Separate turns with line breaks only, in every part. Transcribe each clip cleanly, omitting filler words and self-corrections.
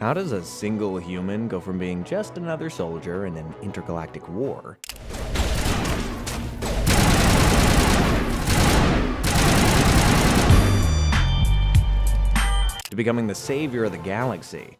How does a single human go from being just another soldier in an intergalactic war to becoming the savior of the galaxy?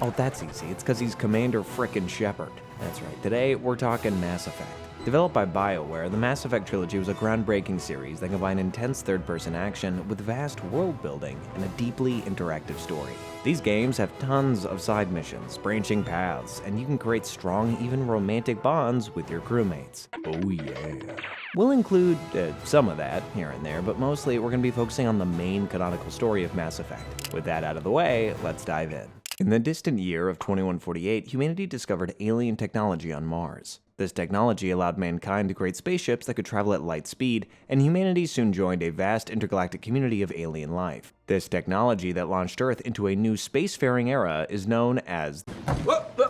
Oh, that's easy. It's because he's Commander frickin' Shepard. That's right. Today, we're talking Mass Effect. Developed by BioWare, the Mass Effect trilogy was a groundbreaking series that combined intense third-person action with vast world-building and a deeply interactive story. These games have tons of side missions, branching paths, and you can create strong, even romantic bonds with your crewmates. Oh yeah. We'll include some of that here and there, but mostly we're going to be focusing on the main canonical story of Mass Effect. With that out of the way, let's dive in. In the distant year of 2148, humanity discovered alien technology on Mars. This technology allowed mankind to create spaceships that could travel at light speed, and humanity soon joined a vast intergalactic community of alien life. This technology that launched Earth into a new spacefaring era is known as
Whoa, whoa.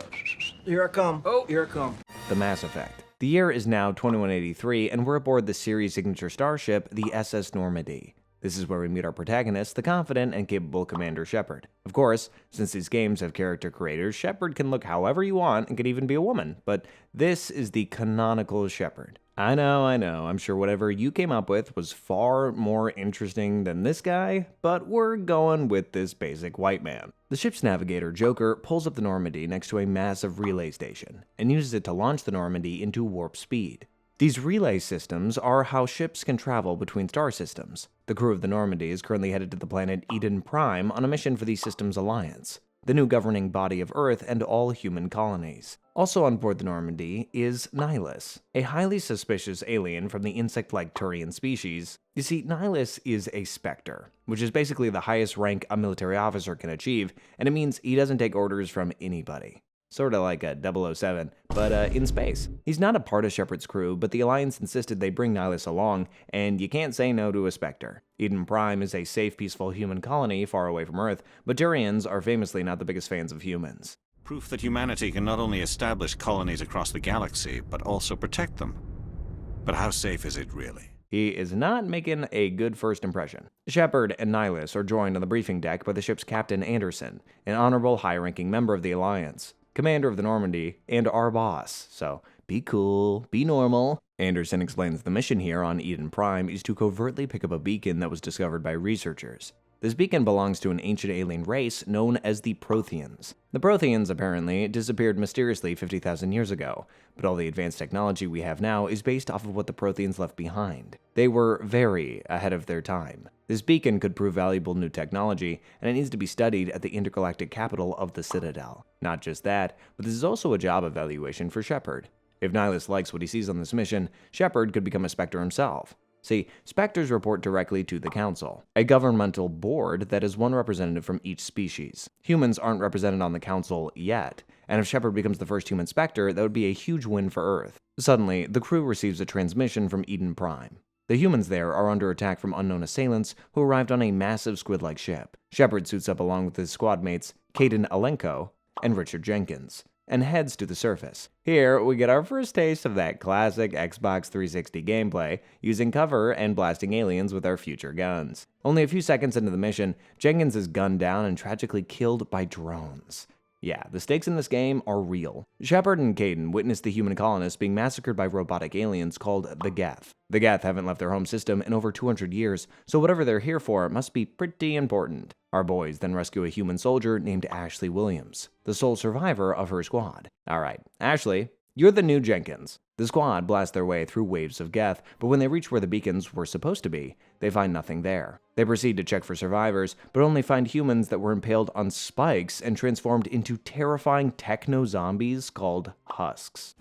Here I come. Oh, here I come.
the Mass Effect. The year is now 2183, and we're aboard the series' signature starship, the SS Normandy. This is where we meet our protagonist, the confident and capable Commander Shepard. Of course, since these games have character creators, Shepard can look however you want and could even be a woman, but this is the canonical Shepard. I know, I'm sure whatever you came up with was far more interesting than this guy, but we're going with this basic white man. The ship's navigator, Joker, pulls up the Normandy next to a massive relay station, and uses it to launch the Normandy into warp speed. These relay systems are how ships can travel between star systems. The crew of the Normandy is currently headed to the planet Eden Prime on a mission for the Systems Alliance, the new governing body of Earth and all human colonies. Also on board the Normandy is Nihilus, a highly suspicious alien from the insect-like Turian species. You see, Nihilus is a Spectre, which is basically the highest rank a military officer can achieve, and it means he doesn't take orders from anybody. Sort of like a 007, but in space. He's not a part of Shepard's crew, but the Alliance insisted they bring Nihilus along, and you can't say no to a Spectre. Eden Prime is a safe, peaceful human colony far away from Earth, but Turians are famously not the biggest fans of humans.
Proof that humanity can not only establish colonies across the galaxy, but also protect them. But how safe is it really?
He is not making a good first impression. Shepard and Nihilus are joined on the briefing deck by the ship's captain Anderson, an honorable high-ranking member of the Alliance, commander of the Normandy, and our boss, so be cool, be normal. Anderson explains the mission here on Eden Prime is to covertly pick up a beacon that was discovered by researchers. This beacon belongs to an ancient alien race known as the Protheans. The Protheans apparently disappeared mysteriously 50,000 years ago, but all the advanced technology we have now is based off of what the Protheans left behind. They were very ahead of their time. This beacon could prove valuable new technology, and it needs to be studied at the intergalactic capital of the Citadel. Not just that, but this is also a job evaluation for Shepard. If Nihilus likes what he sees on this mission, Shepard could become a Spectre himself. See, Spectres report directly to the Council, a governmental board that is one representative from each species. Humans aren't represented on the Council yet, and if Shepard becomes the first human Spectre, that would be a huge win for Earth. Suddenly, the crew receives a transmission from Eden Prime. The humans there are under attack from unknown assailants who arrived on a massive squid-like ship. Shepard suits up along with his squad mates, Kaidan Alenko and Richard Jenkins, and heads to the surface. Here, we get our first taste of that classic Xbox 360 gameplay, using cover and blasting aliens with our future guns. Only a few seconds into the mission, Jenkins is gunned down and tragically killed by drones. Yeah, the stakes in this game are real. Shepard and Kaidan witness the human colonists being massacred by robotic aliens called the Geth. The Geth haven't left their home system in over 200 years, so whatever they're here for must be pretty important. Our boys then rescue a human soldier named Ashley Williams, the sole survivor of her squad. Alright, Ashley, you're the new Jenkins. The squad blast their way through waves of Geth, but when they reach where the beacons were supposed to be, they find nothing there. They proceed to check for survivors, but only find humans that were impaled on spikes and transformed into terrifying techno-zombies called husks.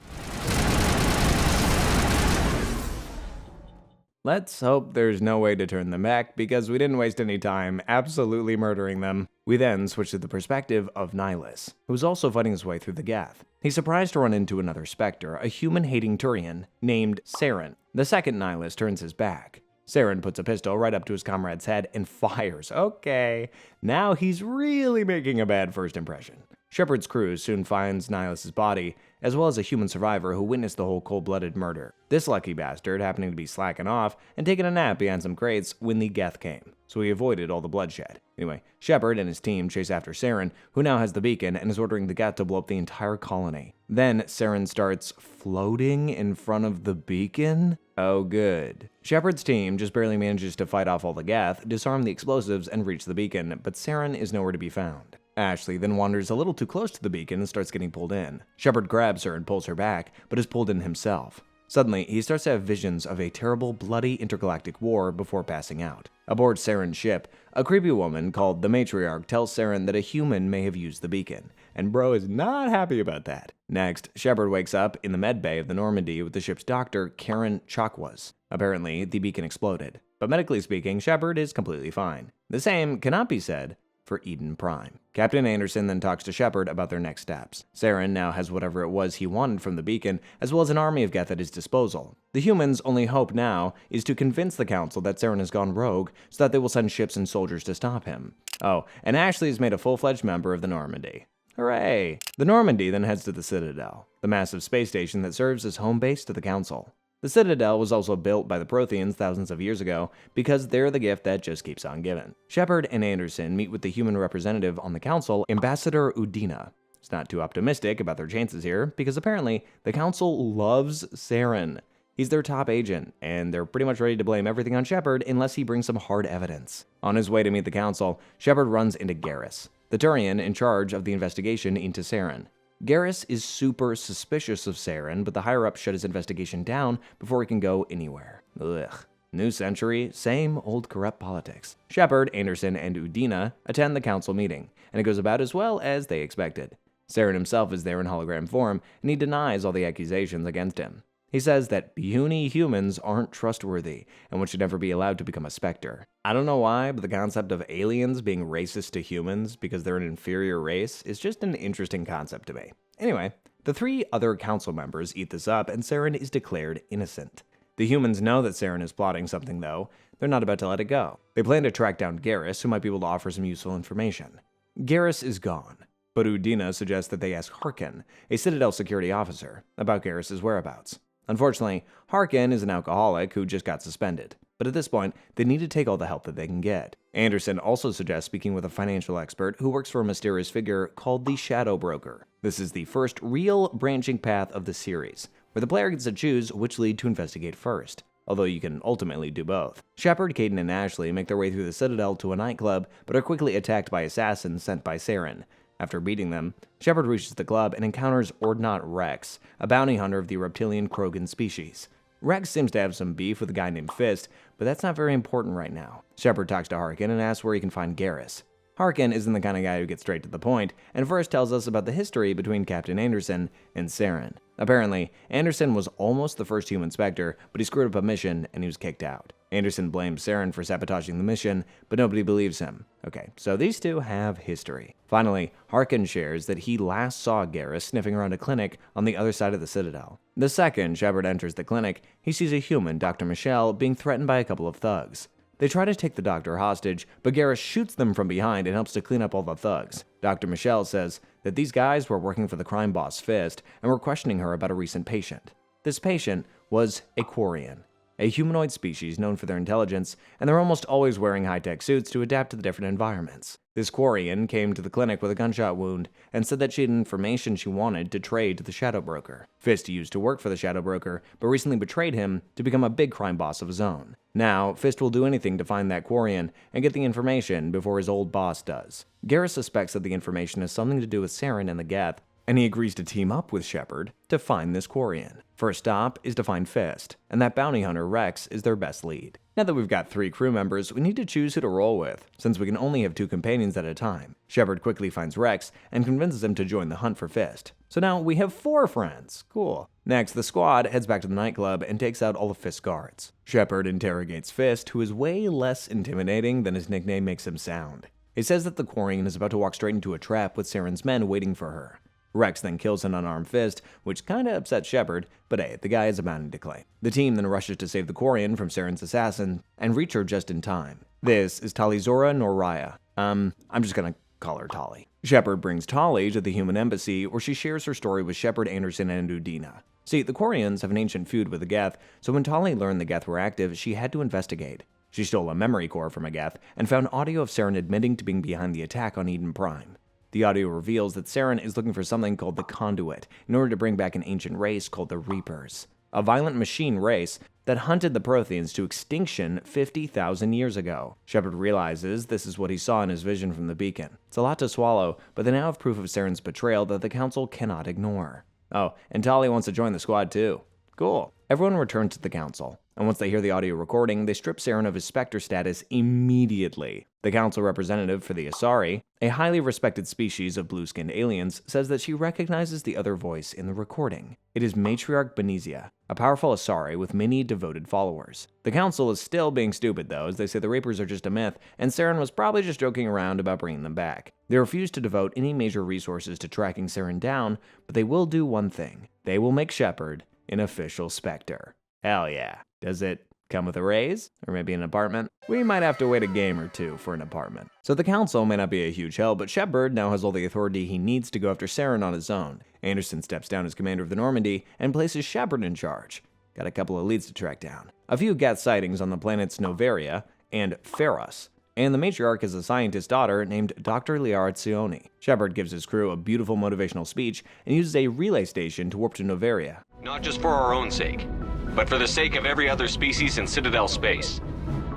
Let's hope there's no way to turn them back, because we didn't waste any time absolutely murdering them. We then switch to the perspective of Nihilus, who's also fighting his way through the Geth. He's surprised to run into another Spectre, a human-hating Turian named Saren. The second Nihilus turns his back. Saren puts a pistol right up to his comrade's head and fires. Okay, now he's really making a bad first impression. Shepard's crew soon finds Nihilus' body, as well as a human survivor who witnessed the whole cold-blooded murder. This lucky bastard happening to be slacking off and taking a nap behind some crates when the Geth came, so he avoided all the bloodshed. Anyway, Shepard and his team chase after Saren, who now has the beacon and is ordering the Geth to blow up the entire colony. Then Saren starts floating in front of the beacon? Oh good. Shepard's team just barely manages to fight off all the Geth, disarm the explosives, and reach the beacon, but Saren is nowhere to be found. Ashley then wanders a little too close to the beacon and starts getting pulled in. Shepard grabs her and pulls her back, but is pulled in himself. Suddenly, he starts to have visions of a terrible, bloody intergalactic war before passing out. Aboard Saren's ship, a creepy woman called the Matriarch tells Saren that a human may have used the beacon, and bro is not happy about that. Next, Shepard wakes up in the med bay of the Normandy with the ship's doctor, Karen Chakwas. Apparently, the beacon exploded, but medically speaking, Shepard is completely fine. The same cannot be said for Eden Prime. Captain Anderson then talks to Shepard about their next steps. Saren now has whatever it was he wanted from the beacon, as well as an army of Geth at his disposal. The humans' only hope now is to convince the Council that Saren has gone rogue, so that they will send ships and soldiers to stop him. Oh, and Ashley is made a full-fledged member of the Normandy. Hooray! The Normandy then heads to the Citadel, the massive space station that serves as home base to the Council. The Citadel was also built by the Protheans thousands of years ago because they're the gift that just keeps on giving. Shepard and Anderson meet with the human representative on the Council, Ambassador Udina. It's not too optimistic about their chances here because apparently the Council loves Saren. He's their top agent, and they're pretty much ready to blame everything on Shepard unless he brings some hard evidence. On his way to meet the Council, Shepard runs into Garrus, the Turian in charge of the investigation into Saren. Garrus is super suspicious of Saren, but the higher-ups shut his investigation down before he can go anywhere. Ugh. New century, same old corrupt politics. Shepard, Anderson, and Udina attend the council meeting, and it goes about as well as they expected. Saren himself is there in hologram form, and he denies all the accusations against him. He says that puny humans aren't trustworthy, and one should never be allowed to become a Spectre. I don't know why, but the concept of aliens being racist to humans because they're an inferior race is just an interesting concept to me. Anyway, the three other council members eat this up, and Saren is declared innocent. The humans know that Saren is plotting something, though. They're not about to let it go. They plan to track down Garrus, who might be able to offer some useful information. Garrus is gone, but Udina suggests that they ask Harkin, a Citadel security officer, about Garrus' whereabouts. Unfortunately, Harkin is an alcoholic who just got suspended, but at this point, they need to take all the help that they can get. Anderson also suggests speaking with a financial expert who works for a mysterious figure called the Shadow Broker. This is the first real branching path of the series, where the player gets to choose which lead to investigate first, although you can ultimately do both. Shepard, Caden, and Ashley make their way through the Citadel to a nightclub, but are quickly attacked by assassins sent by Saren. After beating them, Shepard reaches the club and encounters Ordnot Rex, a bounty hunter of the reptilian Krogan species. Rex seems to have some beef with a guy named Fist, but that's not very important right now. Shepard talks to Harkin and asks where he can find Garrus. Harkin isn't the kind of guy who gets straight to the point, and first tells us about the history between Captain Anderson and Saren. Apparently, Anderson was almost the first human Spectre, but he screwed up a mission and he was kicked out. Anderson blames Saren for sabotaging the mission, but nobody believes him. Okay, so these two have history. Finally, Harkin shares that he last saw Garrus sniffing around a clinic on the other side of the Citadel. The second Shepard enters the clinic, he sees a human, Dr. Michelle, being threatened by a couple of thugs. They try to take the doctor hostage, but Garrus shoots them from behind and helps to clean up all the thugs. Dr. Michelle says that these guys were working for the crime boss Fist and were questioning her about a recent patient. This patient was a Quarian, a humanoid species known for their intelligence, and they're almost always wearing high-tech suits to adapt to the different environments. This Quarian came to the clinic with a gunshot wound and said that she had information she wanted to trade to the Shadow Broker. Fist used to work for the Shadow Broker, but recently betrayed him to become a big crime boss of his own. Now, Fist will do anything to find that Quarian and get the information before his old boss does. Garrus suspects that the information has something to do with Saren and the Geth, and he agrees to team up with Shepard to find this Quarian. First stop is to find Fist, and that bounty hunter Rex is their best lead. Now that we've got 3 crew members, we need to choose who to roll with, since we can only have 2 companions at a time. Shepard quickly finds Rex and convinces him to join the hunt for Fist. So now we have 4 friends. Cool. Next, the squad heads back to the nightclub and takes out all of Fist's guards. Shepard interrogates Fist, who is way less intimidating than his nickname makes him sound. He says that the Quarian is about to walk straight into a trap with Saren's men waiting for her. Rex then kills an unarmed Fist, which kinda upsets Shepard, but hey, the guy is a bounty to claim. The team then rushes to save the Quarian from Saren's assassin and reach her just in time. This is Talizora Noraya. I'm just gonna call her Tali. Shepard brings Tali to the human embassy, where she shares her story with Shepard, Anderson, and Udina. See, the Quarians have an ancient feud with the Geth, so when Tali learned the Geth were active, she had to investigate. She stole a memory core from a Geth and found audio of Saren admitting to being behind the attack on Eden Prime. The audio reveals that Saren is looking for something called the Conduit in order to bring back an ancient race called the Reapers, a violent machine race that hunted the Protheans to extinction 50,000 years ago. Shepard realizes this is what he saw in his vision from the beacon. It's a lot to swallow, but they now have proof of Saren's betrayal that the Council cannot ignore. Oh, and Tali wants to join the squad too. Cool. Everyone returns to the Council, and once they hear the audio recording, they strip Saren of his Spectre status immediately. The Council representative for the Asari, a highly respected species of blue-skinned aliens, says that she recognizes the other voice in the recording. It is Matriarch Benizia, a powerful Asari with many devoted followers. The Council is still being stupid, though, as they say the Reapers are just a myth, and Saren was probably just joking around about bringing them back. They refuse to devote any major resources to tracking Saren down, but they will do one thing. They will make Shepard an official Spectre. Hell yeah. Does it come with a raise? Or maybe an apartment? We might have to wait a game or two for an apartment. So the Council may not be a huge help, but Shepard now has all the authority he needs to go after Saren on his own. Anderson steps down as commander of the Normandy and places Shepard in charge. Got a couple of leads to track down. A few Geth sightings on the planets Noveria and Pharos. And the matriarch is a scientist's daughter named Dr. Liara Tsioni. Shepard gives his crew a beautiful motivational speech and uses a relay station to warp to Noveria.
Not just for our own sake, but for the sake of every other species in Citadel space.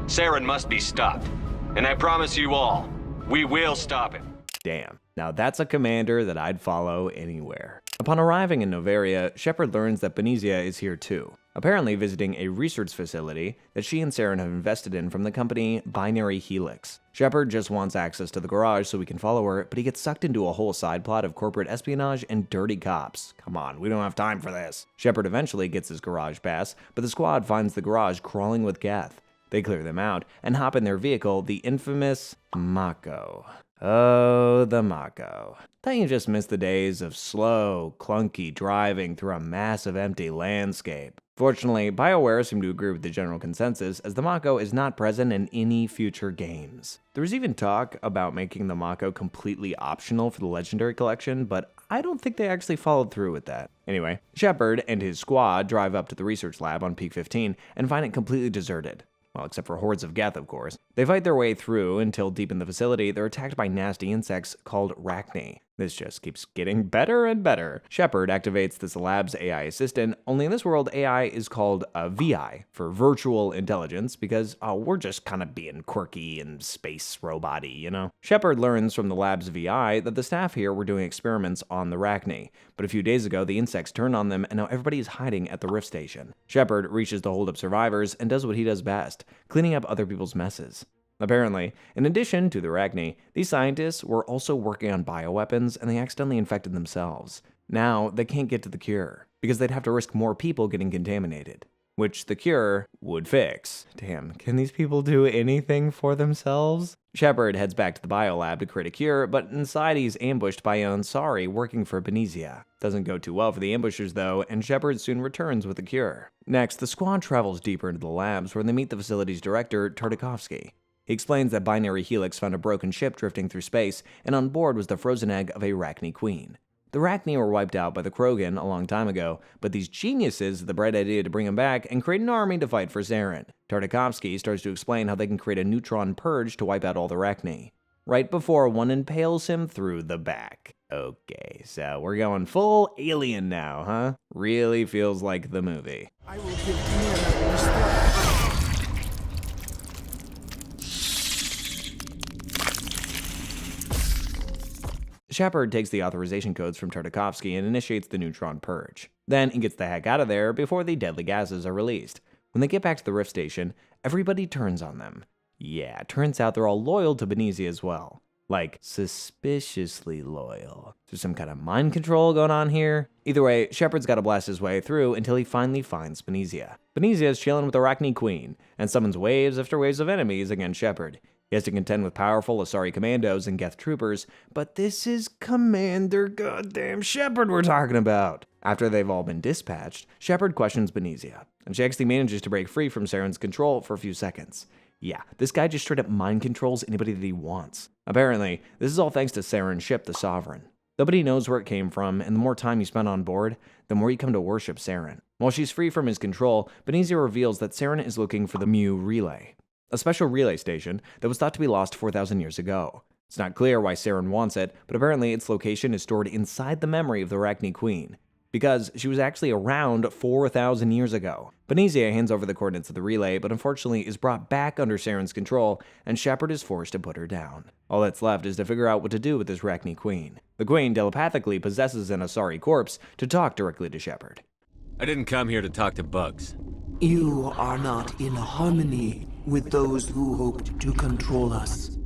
Saren must be stopped. And I promise you all, we will stop it.
Damn. Now that's a commander that I'd follow anywhere. Upon arriving in Noveria, Shepard learns that Benizia is here too, apparently visiting a research facility that she and Saren have invested in from the company Binary Helix. Shepard just wants access to the garage so we can follow her, but he gets sucked into a whole side plot of corporate espionage and dirty cops. Come on, we don't have time for this. Shepard eventually gets his garage pass, but the squad finds the garage crawling with Geth. They clear them out and hop in their vehicle, the infamous Mako. Oh, the Mako. Thought you just missed the days of slow, clunky driving through a massive empty landscape. Fortunately, BioWare seemed to agree with the general consensus, as the Mako is not present in any future games. There was even talk about making the Mako completely optional for the Legendary Collection, but I don't think they actually followed through with that. Anyway, Shepard and his squad drive up to the research lab on Peak 15 and find it completely deserted. Well, except for hordes of Geth, of course. They fight their way through until deep in the facility, they're attacked by nasty insects called Rachni. This just keeps getting better and better. Shepard activates this lab's AI assistant, only in this world AI is called VI, for virtual intelligence, because we're just kind of being quirky and space robot-y, you know? Shepard learns from the lab's VI that the staff here were doing experiments on the Rachni, but a few days ago the insects turned on them and now everybody is hiding at the Rift Station. Shepard reaches to hold up survivors and does what he does best, cleaning up other people's messes. Apparently, in addition to the Rachni, these scientists were also working on bioweapons and they accidentally infected themselves. Now, they can't get to the cure, because they'd have to risk more people getting contaminated, which the cure would fix. Damn, can these people do anything for themselves? Shepard heads back to the biolab to create a cure, but inside he's ambushed by Ansari working for Benizia. Doesn't go too well for the ambushers though, and Shepard soon returns with the cure. Next, the squad travels deeper into the labs where they meet the facility's director, Tartakovsky. He explains that Binary Helix found a broken ship drifting through space, and on board was the frozen egg of a Rachni queen. The Rachni were wiped out by the Krogan a long time ago, but these geniuses had the bright idea to bring them back and create an army to fight for Saren. Tartakovsky starts to explain how they can create a neutron purge to wipe out all the Rachni, right before one impales him through the back. Okay, so we're going full alien now, huh? Really feels like the movie.
I will give Mira restore.
Shepard takes the authorization codes from Tartakovsky and initiates the neutron purge. Then he gets the heck out of there before the deadly gases are released. When they get back to the Rift Station, everybody turns on them. Yeah, it turns out they're all loyal to Benizia as well. Like, suspiciously loyal. Is there some kind of mind control going on here? Either way, Shepard's got to blast his way through until he finally finds Benizia. Benizia is chilling with the Rachni Queen and summons waves after waves of enemies against Shepard. He has to contend with powerful Asari commandos and Geth troopers, but this is Commander goddamn Shepard we're talking about. After they've all been dispatched, Shepard questions Benizia, and she actually manages to break free from Saren's control for a few seconds. Yeah, this guy just straight up mind controls anybody that he wants. Apparently, this is all thanks to Saren's ship, the Sovereign. Nobody knows where it came from, and the more time you spend on board, the more you come to worship Saren. While she's free from his control, Benezia reveals that Saren is looking for the Mu Relay, a special relay station that was thought to be lost 4,000 years ago. It's not clear why Saren wants it, but apparently its location is stored inside the memory of the Arachne Queen, because she was actually around 4,000 years ago. Benezia hands over the coordinates of the relay, but unfortunately is brought back under Saren's control, and Shepard is forced to put her down. All that's left is to figure out what to do with this Arachne Queen. The Queen telepathically possesses an Asari corpse to talk directly to Shepard.
I didn't come here to talk to bugs.
You are not in harmony with those who hoped to control us.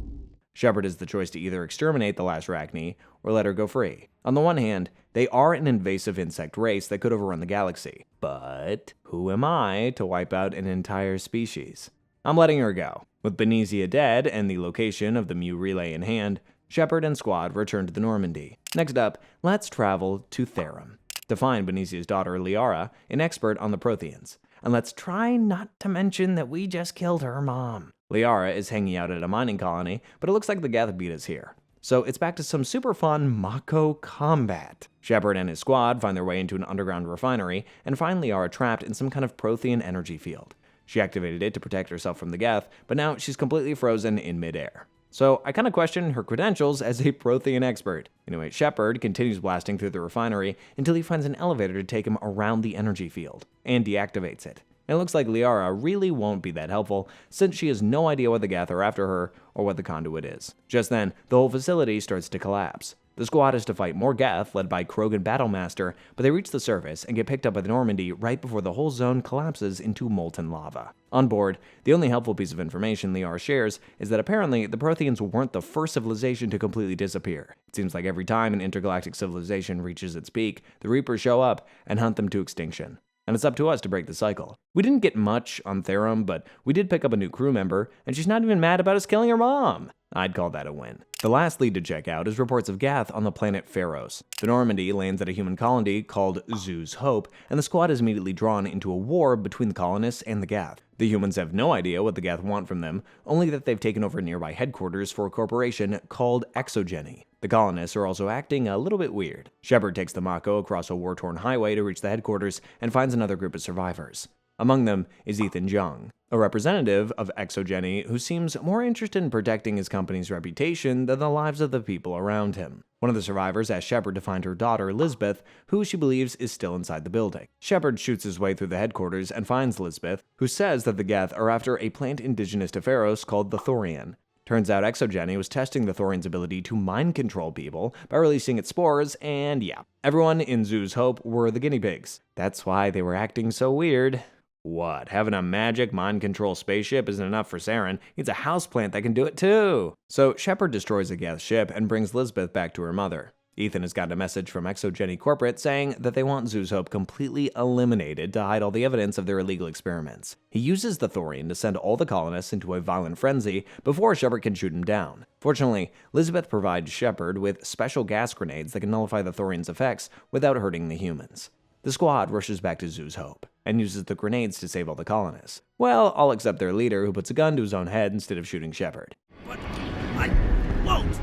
Shepard has the choice to either exterminate the last Arachne or let her go free. On the one hand, they are an invasive insect race that could overrun the galaxy. But who am I to wipe out an entire species? I'm letting her go. With Benezia dead and the location of the Mu Relay in hand, Shepard and squad return to the Normandy. Next up, let's travel to Therum to find Benezia's daughter Liara, an expert on the Protheans. And let's try not to mention that we just killed her mom. Liara is hanging out at a mining colony, but it looks like the Geth beat us here. So it's back to some super fun Mako combat. Shepard and his squad find their way into an underground refinery and find Liara trapped in some kind of Prothean energy field. She activated it to protect herself from the Geth, but now she's completely frozen in midair. So I kind of question her credentials as a Prothean expert. Anyway, Shepard continues blasting through the refinery until he finds an elevator to take him around the energy field, and deactivates it. It looks like Liara really won't be that helpful, since she has no idea what the Geth are after her or what the conduit is. Just then, the whole facility starts to collapse. The squad is to fight more Geth, led by Krogan Battlemaster, but they reach the surface and get picked up by the Normandy right before the whole zone collapses into molten lava. On board, the only helpful piece of information Liara shares is that apparently the Protheans weren't the first civilization to completely disappear. It seems like every time an intergalactic civilization reaches its peak, the Reapers show up and hunt them to extinction. And it's up to us to break the cycle. We didn't get much on Therum, but we did pick up a new crew member, and she's not even mad about us killing her mom. I'd call that a win. The last lead to check out is reports of Geth on the planet Pharos. The Normandy lands at a human colony called Zoo's Hope, and the squad is immediately drawn into a war between the colonists and the Geth. The humans have no idea what the Geth want from them, only that they've taken over nearby headquarters for a corporation called Exogeny. The colonists are also acting a little bit weird. Shepard takes the Mako across a war-torn highway to reach the headquarters and finds another group of survivors. Among them is Ethan Jung, a representative of Exogeny who seems more interested in protecting his company's reputation than the lives of the people around him. One of the survivors asks Shepard to find her daughter, Lisbeth, who she believes is still inside the building. Shepard shoots his way through the headquarters and finds Lisbeth, who says that the Geth are after a plant indigenous to Pharos called the Thorian. Turns out Exogeny was testing the Thorian's ability to mind control people by releasing its spores, and yeah, everyone in Zoo's Hope were the guinea pigs. That's why they were acting so weird. What, having a magic mind control spaceship isn't enough for Saren, he needs a houseplant that can do it too. So Shepard destroys a Geth ship and brings Lisbeth back to her mother. Ethan has gotten a message from Exogeny Corporate saying that they want Zoo's Hope completely eliminated to hide all the evidence of their illegal experiments. He uses the Thorian to send all the colonists into a violent frenzy before Shepard can shoot him down. Fortunately, Lisbeth provides Shepard with special gas grenades that can nullify the Thorian's effects without hurting the humans. The squad rushes back to Zoo's Hope and uses the grenades to save all the colonists. Well, all except their leader, who puts a gun to his own head instead of shooting Shepard.
But I won't!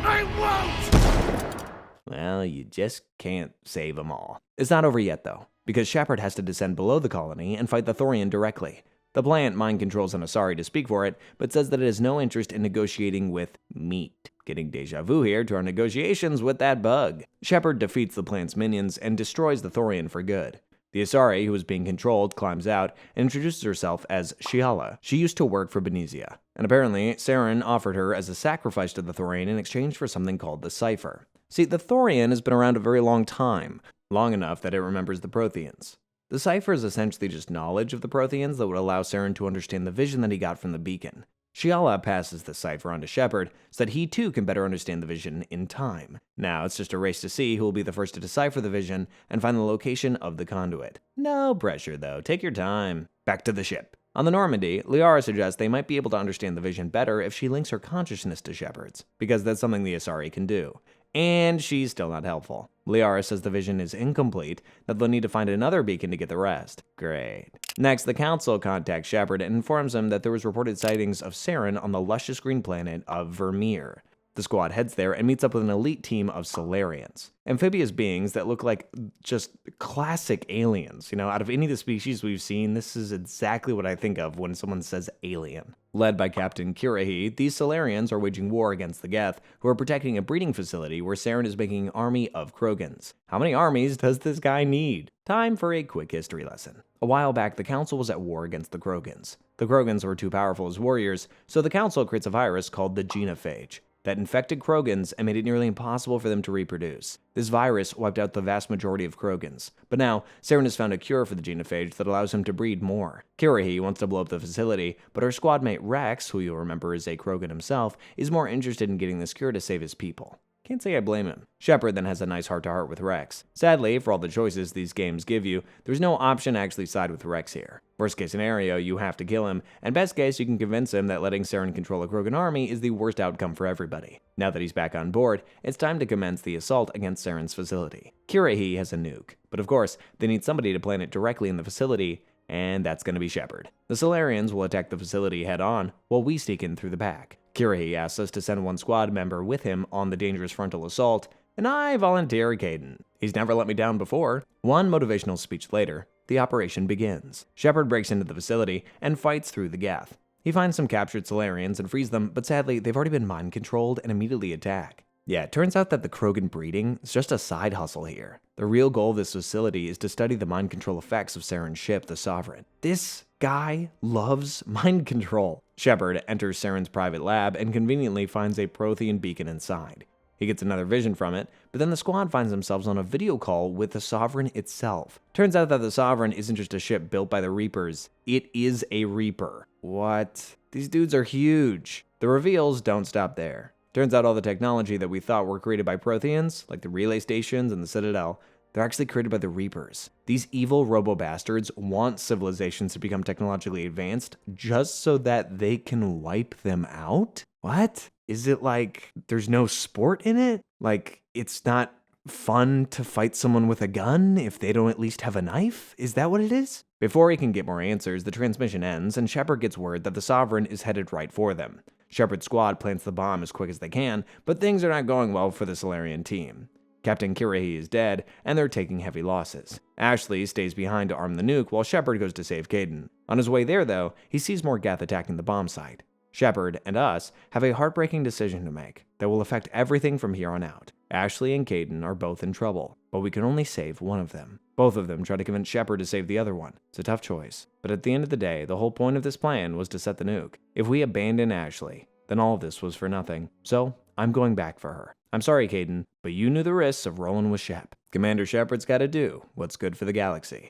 I won't!
Well, you just can't save them all. It's not over yet, though, because Shepard has to descend below the colony and fight the Thorian directly. The plant mind controls an Asari to speak for it, but says that it has no interest in negotiating with meat. Getting deja vu here to our negotiations with that bug. Shepard defeats the plant's minions and destroys the Thorian for good. The Asari, who is being controlled, climbs out and introduces herself as Shiala. She used to work for Benezia, and apparently Saren offered her as a sacrifice to the Thorian in exchange for something called the Cipher. See, the Thorian has been around a very long time, long enough that it remembers the Protheans. The Cipher is essentially just knowledge of the Protheans that would allow Saren to understand the vision that he got from the beacon. Shiala passes the Cipher on to Shepard so that he too can better understand the vision in time. Now it's just a race to see who will be the first to decipher the vision and find the location of the conduit. No pressure though, take your time. Back to the ship. On the Normandy, Liara suggests they might be able to understand the vision better if she links her consciousness to Shepard's, because that's something the Asari can do. And she's still not helpful. Liara says the vision is incomplete, that they'll need to find another beacon to get the rest. Great. Next, the Council contacts Shepard and informs him that there was reported sightings of Saren on the luscious green planet of Virmire. The squad heads there and meets up with an elite team of Solarians, amphibious beings that look like just classic aliens. Out of any of the species we've seen, this is exactly what I think of when someone says alien. Led by Captain Kirahi, these Solarians are waging war against the Geth, who are protecting a breeding facility where Saren is making an army of Krogans. How many armies does this guy need? Time for a quick history lesson. A while back, the Council was at war against the Krogans. The Krogans were too powerful as warriors, so the Council creates a virus called the genophage that infected Krogans and made it nearly impossible for them to reproduce. This virus wiped out the vast majority of Krogans, but now Saren has found a cure for the genophage that allows him to breed more. Kirahi wants to blow up the facility, but her squad mate Rex, who you'll remember is a Krogan himself, is more interested in getting this cure to save his people. Can't say I blame him. Shepard then has a nice heart-to-heart with Rex. Sadly, for all the choices these games give you, there's no option to actually side with Rex here. Worst case scenario, you have to kill him, and best case, you can convince him that letting Saren control a Krogan army is the worst outcome for everybody. Now that he's back on board, it's time to commence the assault against Saren's facility. Kirahi has a nuke, but of course, they need somebody to plant it directly in the facility, and that's going to be Shepard. The Solarians will attack the facility head-on, while we sneak in through the back. Kirahi asks us to send one squad member with him on the dangerous frontal assault, and I volunteer Caden. He's never let me down before. One motivational speech later, the operation begins. Shepard breaks into the facility and fights through the Geth. He finds some captured Solarians and frees them, but sadly, they've already been mind-controlled and immediately attack. Yeah, it turns out that the Krogan breeding is just a side hustle here. The real goal of this facility is to study the mind control effects of Saren's ship, the Sovereign. This guy loves mind control. Shepard enters Saren's private lab and conveniently finds a Prothean beacon inside. He gets another vision from it, but then the squad finds themselves on a video call with the Sovereign itself. Turns out that the Sovereign isn't just a ship built by the Reapers, it is a Reaper. What? These dudes are huge. The reveals don't stop there. Turns out all the technology that we thought were created by Protheans, like the relay stations and the Citadel, they're actually created by the Reapers. These evil robo-bastards want civilizations to become technologically advanced just so that they can wipe them out? What? Is it like there's no sport in it? Like it's not fun to fight someone with a gun if they don't at least have a knife? Is that what it is? Before he can get more answers, the transmission ends and Shepard gets word that the Sovereign is headed right for them. Shepard's squad plants the bomb as quick as they can, but things are not going well for the Solarian team. Captain Kirahi is dead, and they're taking heavy losses. Ashley stays behind to arm the nuke while Shepard goes to save Caden. On his way there, though, he sees more Geth attacking the bomb site. Shepard and us have a heartbreaking decision to make that will affect everything from here on out. Ashley and Caden are both in trouble, but we can only save one of them. Both of them try to convince Shepard to save the other one. It's a tough choice. But at the end of the day, the whole point of this plan was to set the nuke. If we abandon Ashley, then all of this was for nothing. So, I'm going back for her. I'm sorry, Caden, but you knew the risks of rolling with Shep. Commander Shepard's gotta do what's good for the galaxy.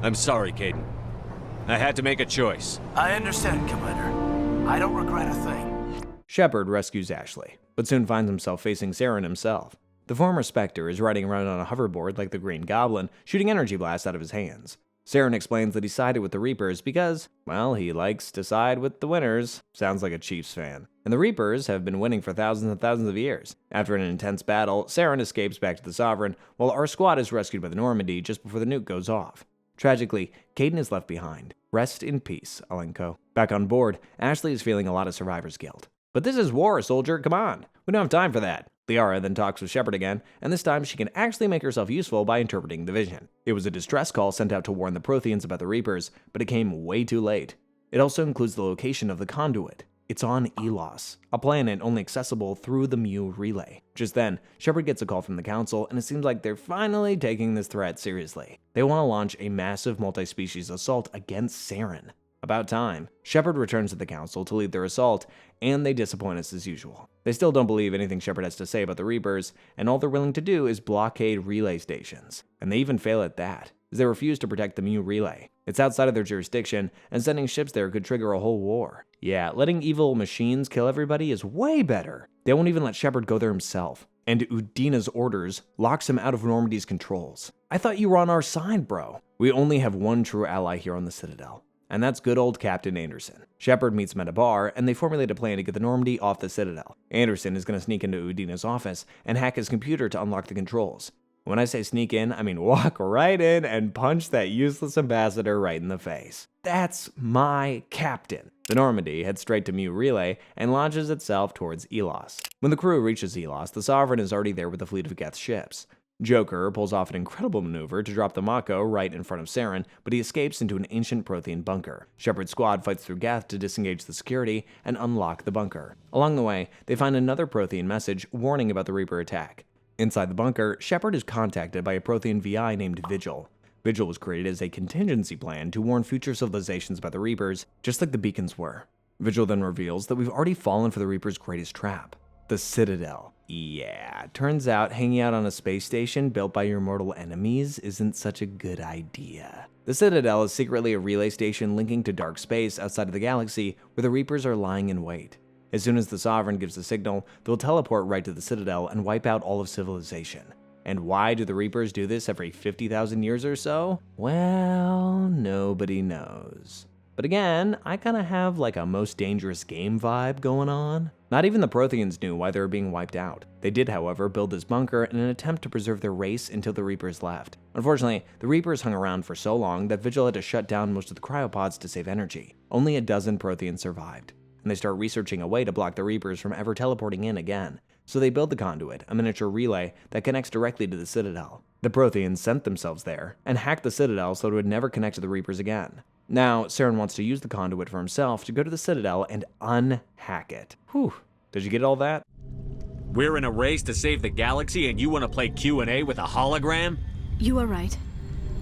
I'm sorry, Caden. I had to make a choice.
I understand, Commander. I don't regret a thing.
Shepard rescues Ashley, but soon finds himself facing Saren himself. The former Spectre is riding around on a hoverboard like the Green Goblin, shooting energy blasts out of his hands. Saren explains that he sided with the Reapers because, well, he likes to side with the winners. Sounds like a Chiefs fan. And the Reapers have been winning for thousands and thousands of years. After an intense battle, Saren escapes back to the Sovereign, while our squad is rescued by the Normandy just before the nuke goes off. Tragically, Caden is left behind. Rest in peace, Alenko. Back on board, Ashley is feeling a lot of survivor's guilt. But this is war, soldier, come on. We don't have time for that. Liara then talks with Shepard again, and this time she can actually make herself useful by interpreting the vision. It was a distress call sent out to warn the Protheans about the Reapers, but it came way too late. It also includes the location of the conduit. It's on Ilos, a planet only accessible through the Mu relay. Just then, Shepard gets a call from the Council, and it seems like they're finally taking this threat seriously. They want to launch a massive multi-species assault against Saren. About time. Shepard returns to the Council to lead their assault, and they disappoint us as usual. They still don't believe anything Shepard has to say about the Reapers, and all they're willing to do is blockade relay stations. And they even fail at that, as they refuse to protect the Mu relay. It's outside of their jurisdiction, and sending ships there could trigger a whole war. Yeah, letting evil machines kill everybody is way better. They won't even let Shepard go there himself. And Udina's orders locks him out of Normandy's controls. I thought you were on our side, bro. We only have one true ally here on the Citadel. And that's good old Captain Anderson. Shepard meets him at a bar, and they formulate a plan to get the Normandy off the Citadel. Anderson is going to sneak into Udina's office and hack his computer to unlock the controls. When I say sneak in, I mean walk right in and punch that useless ambassador right in the face. That's my captain. The Normandy heads straight to Mu Relay and launches itself towards Ilos. When the crew reaches Ilos, the Sovereign is already there with a fleet of Geth ships. Joker pulls off an incredible maneuver to drop the Mako right in front of Saren, but he escapes into an ancient Prothean bunker. Shepard's squad fights through Geth to disengage the security and unlock the bunker. Along the way, they find another Prothean message warning about the Reaper attack. Inside the bunker, Shepard is contacted by a Prothean VI named Vigil. Vigil was created as a contingency plan to warn future civilizations about the Reapers, just like the beacons were. Vigil then reveals that we've already fallen for the Reaper's greatest trap, the Citadel. Yeah, turns out hanging out on a space station built by your mortal enemies isn't such a good idea. The Citadel is secretly a relay station linking to dark space outside of the galaxy where the Reapers are lying in wait. As soon as the Sovereign gives the signal, they'll teleport right to the Citadel and wipe out all of civilization. And why do the Reapers do this every 50,000 years or so? Well, nobody knows. But again, I kinda have like a most dangerous game vibe going on. Not even the Protheans knew why they were being wiped out. They did, however, build this bunker in an attempt to preserve their race until the Reapers left. Unfortunately, the Reapers hung around for so long that Vigil had to shut down most of the cryopods to save energy. Only a dozen Protheans survived, and they start researching a way to block the Reapers from ever teleporting in again. So they build the conduit, a miniature relay that connects directly to the Citadel. The Protheans sent themselves there and hacked the Citadel so it would never connect to the Reapers again. Now, Saren wants to use the conduit for himself to go to the Citadel and unhack it. Whew, did you get all that?
We're in a race to save the galaxy and you want to play Q&A with a hologram?
You are right.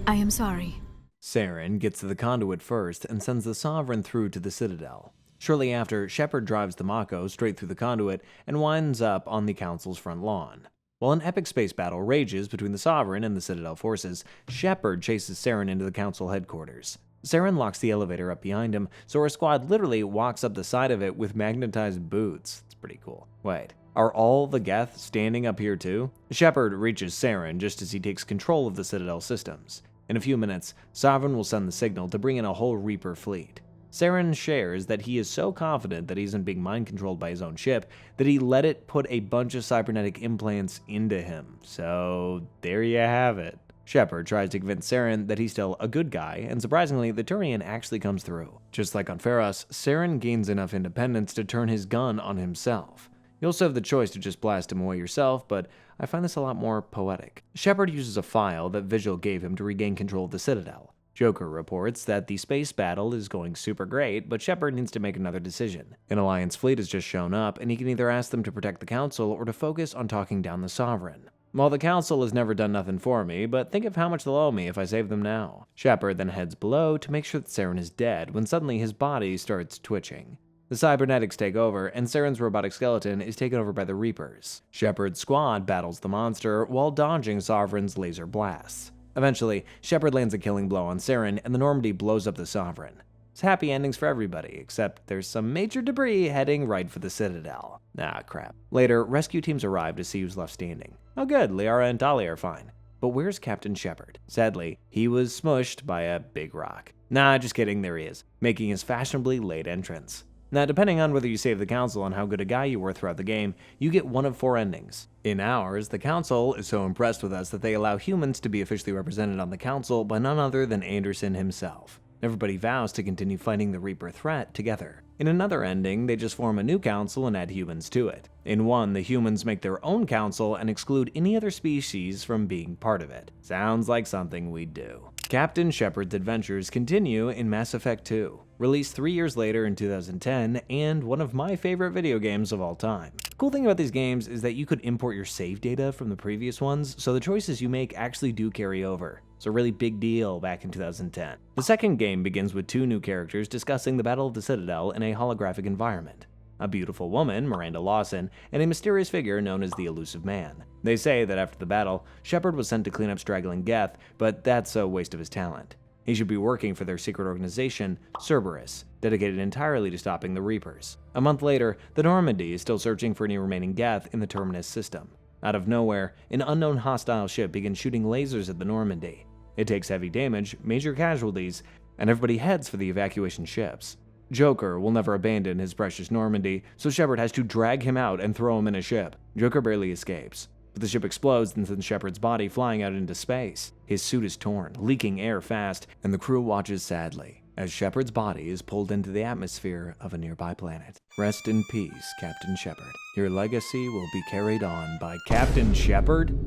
I am sorry.
Saren gets to the conduit first and sends the Sovereign through to the Citadel. Shortly after, Shepard drives the Mako straight through the conduit and winds up on the Council's front lawn. While an epic space battle rages between the Sovereign and the Citadel forces, Shepard chases Saren into the Council headquarters. Saren locks the elevator up behind him, so our squad literally walks up the side of it with magnetized boots. It's pretty cool. Wait, are all the Geth standing up here too? Shepard reaches Saren just as he takes control of the Citadel systems. In a few minutes, Sovereign will send the signal to bring in a whole Reaper fleet. Saren shares that he is so confident that he isn't being mind-controlled by his own ship that he let it put a bunch of cybernetic implants into him. So, there you have it. Shepard tries to convince Saren that he's still a good guy, and surprisingly, the Turian actually comes through. Just like on Pharos, Saren gains enough independence to turn his gun on himself. You also have the choice to just blast him away yourself, but I find this a lot more poetic. Shepard uses a file that Vigil gave him to regain control of the Citadel. Joker reports that the space battle is going super great, but Shepard needs to make another decision. An Alliance fleet has just shown up, and he can either ask them to protect the Council or to focus on talking down the Sovereign. Well, the Council has never done nothing for me, but think of how much they'll owe me if I save them now. Shepard then heads below to make sure that Saren is dead when suddenly his body starts twitching. The cybernetics take over, and Saren's robotic skeleton is taken over by the Reapers. Shepard's squad battles the monster while dodging Sovereign's laser blasts. Eventually, Shepard lands a killing blow on Saren, and the Normandy blows up the Sovereign. It's happy endings for everybody, except there's some major debris heading right for the Citadel. Ah, crap. Later, rescue teams arrive to see who's left standing. Oh good, Liara and Dahlia are fine. But where's Captain Shepard? Sadly, he was smushed by a big rock. Nah, just kidding, there he is, making his fashionably late entrance. Now, depending on whether you save the Council and how good a guy you were throughout the game, you get one of 4 endings. In ours, the Council is so impressed with us that they allow humans to be officially represented on the Council by none other than Anderson himself. Everybody vows to continue fighting the Reaper threat together. In another ending, they just form a new council and add humans to it. In one, the humans make their own council and exclude any other species from being part of it. Sounds like something we'd do. Captain Shepard's adventures continue in Mass Effect 2, released 3 years later in 2010, and one of my favorite video games of all time. The cool thing about these games is that you could import your save data from the previous ones, so the choices you make actually do carry over. It's a really big deal back in 2010. The second game begins with 2 new characters discussing the Battle of the Citadel in a holographic environment. A beautiful woman, Miranda Lawson, and a mysterious figure known as the Elusive Man. They say that after the battle, Shepard was sent to clean up straggling Geth, but that's a waste of his talent. He should be working for their secret organization, Cerberus, dedicated entirely to stopping the Reapers. A month later, the Normandy is still searching for any remaining Geth in the Terminus system. Out of nowhere, an unknown hostile ship begins shooting lasers at the Normandy. It takes heavy damage, major casualties, and everybody heads for the evacuation ships. Joker will never abandon his precious Normandy, so Shepard has to drag him out and throw him in a ship. Joker barely escapes, but the ship explodes and sends Shepard's body flying out into space. His suit is torn, leaking air fast, and the crew watches sadly as Shepard's body is pulled into the atmosphere of a nearby planet. Rest in peace, Captain Shepard. Your legacy will be carried on by Captain Shepard?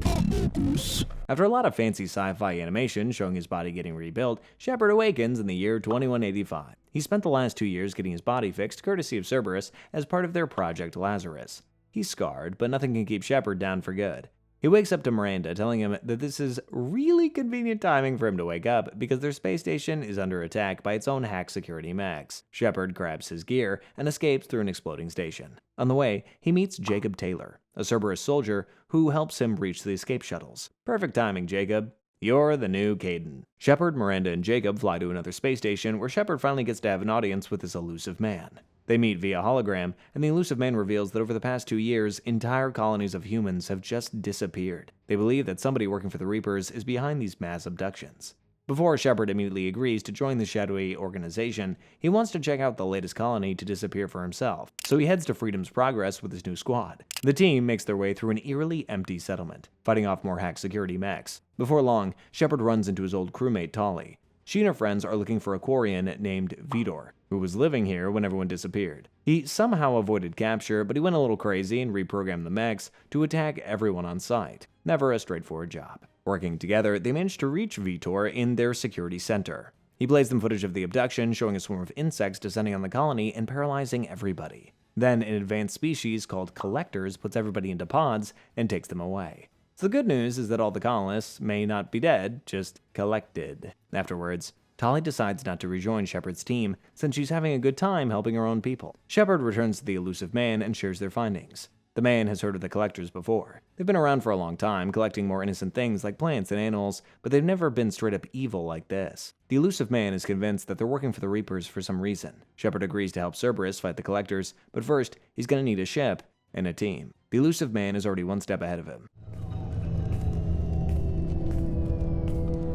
After a lot of fancy sci-fi animation showing his body getting rebuilt, Shepard awakens in the year 2185. He spent the last 2 years getting his body fixed courtesy of Cerberus as part of their Project Lazarus. He's scarred, but nothing can keep Shepard down for good. He wakes up to Miranda telling him that this is really convenient timing for him to wake up because their space station is under attack by its own hack security mechs. Shepard grabs his gear and escapes through an exploding station. On the way, he meets Jacob Taylor, a Cerberus soldier who helps him reach the escape shuttles. Perfect timing, Jacob. You're the new Caden. Shepard, Miranda, and Jacob fly to another space station where Shepard finally gets to have an audience with this elusive man. They meet via hologram, and the elusive man reveals that over the past 2 years, entire colonies of humans have just disappeared. They believe that somebody working for the Reapers is behind these mass abductions. Before Shepard immediately agrees to join the shadowy organization, he wants to check out the latest colony to disappear for himself, so he heads to Freedom's Progress with his new squad. The team makes their way through an eerily empty settlement, fighting off more hack security mechs. Before long, Shepard runs into his old crewmate Tali. She and her friends are looking for a Quarian named Vidor, who was living here when everyone disappeared. He somehow avoided capture, but he went a little crazy and reprogrammed the mechs to attack everyone on sight. Never a straightforward job. Working together, they managed to reach Vitor in their security center. He plays them footage of the abduction, showing a swarm of insects descending on the colony and paralyzing everybody. Then an advanced species called Collectors puts everybody into pods and takes them away. So the good news is that all the colonists may not be dead, just collected. Afterwards, Tali decides not to rejoin Shepard's team since she's having a good time helping her own people. Shepard returns to the elusive man and shares their findings. The man has heard of the Collectors before. They've been around for a long time, collecting more innocent things like plants and animals, but they've never been straight up evil like this. The elusive man is convinced that they're working for the Reapers for some reason. Shepard agrees to help Cerberus fight the Collectors, but first, he's gonna need a ship and a team. The elusive man is already one step ahead of him.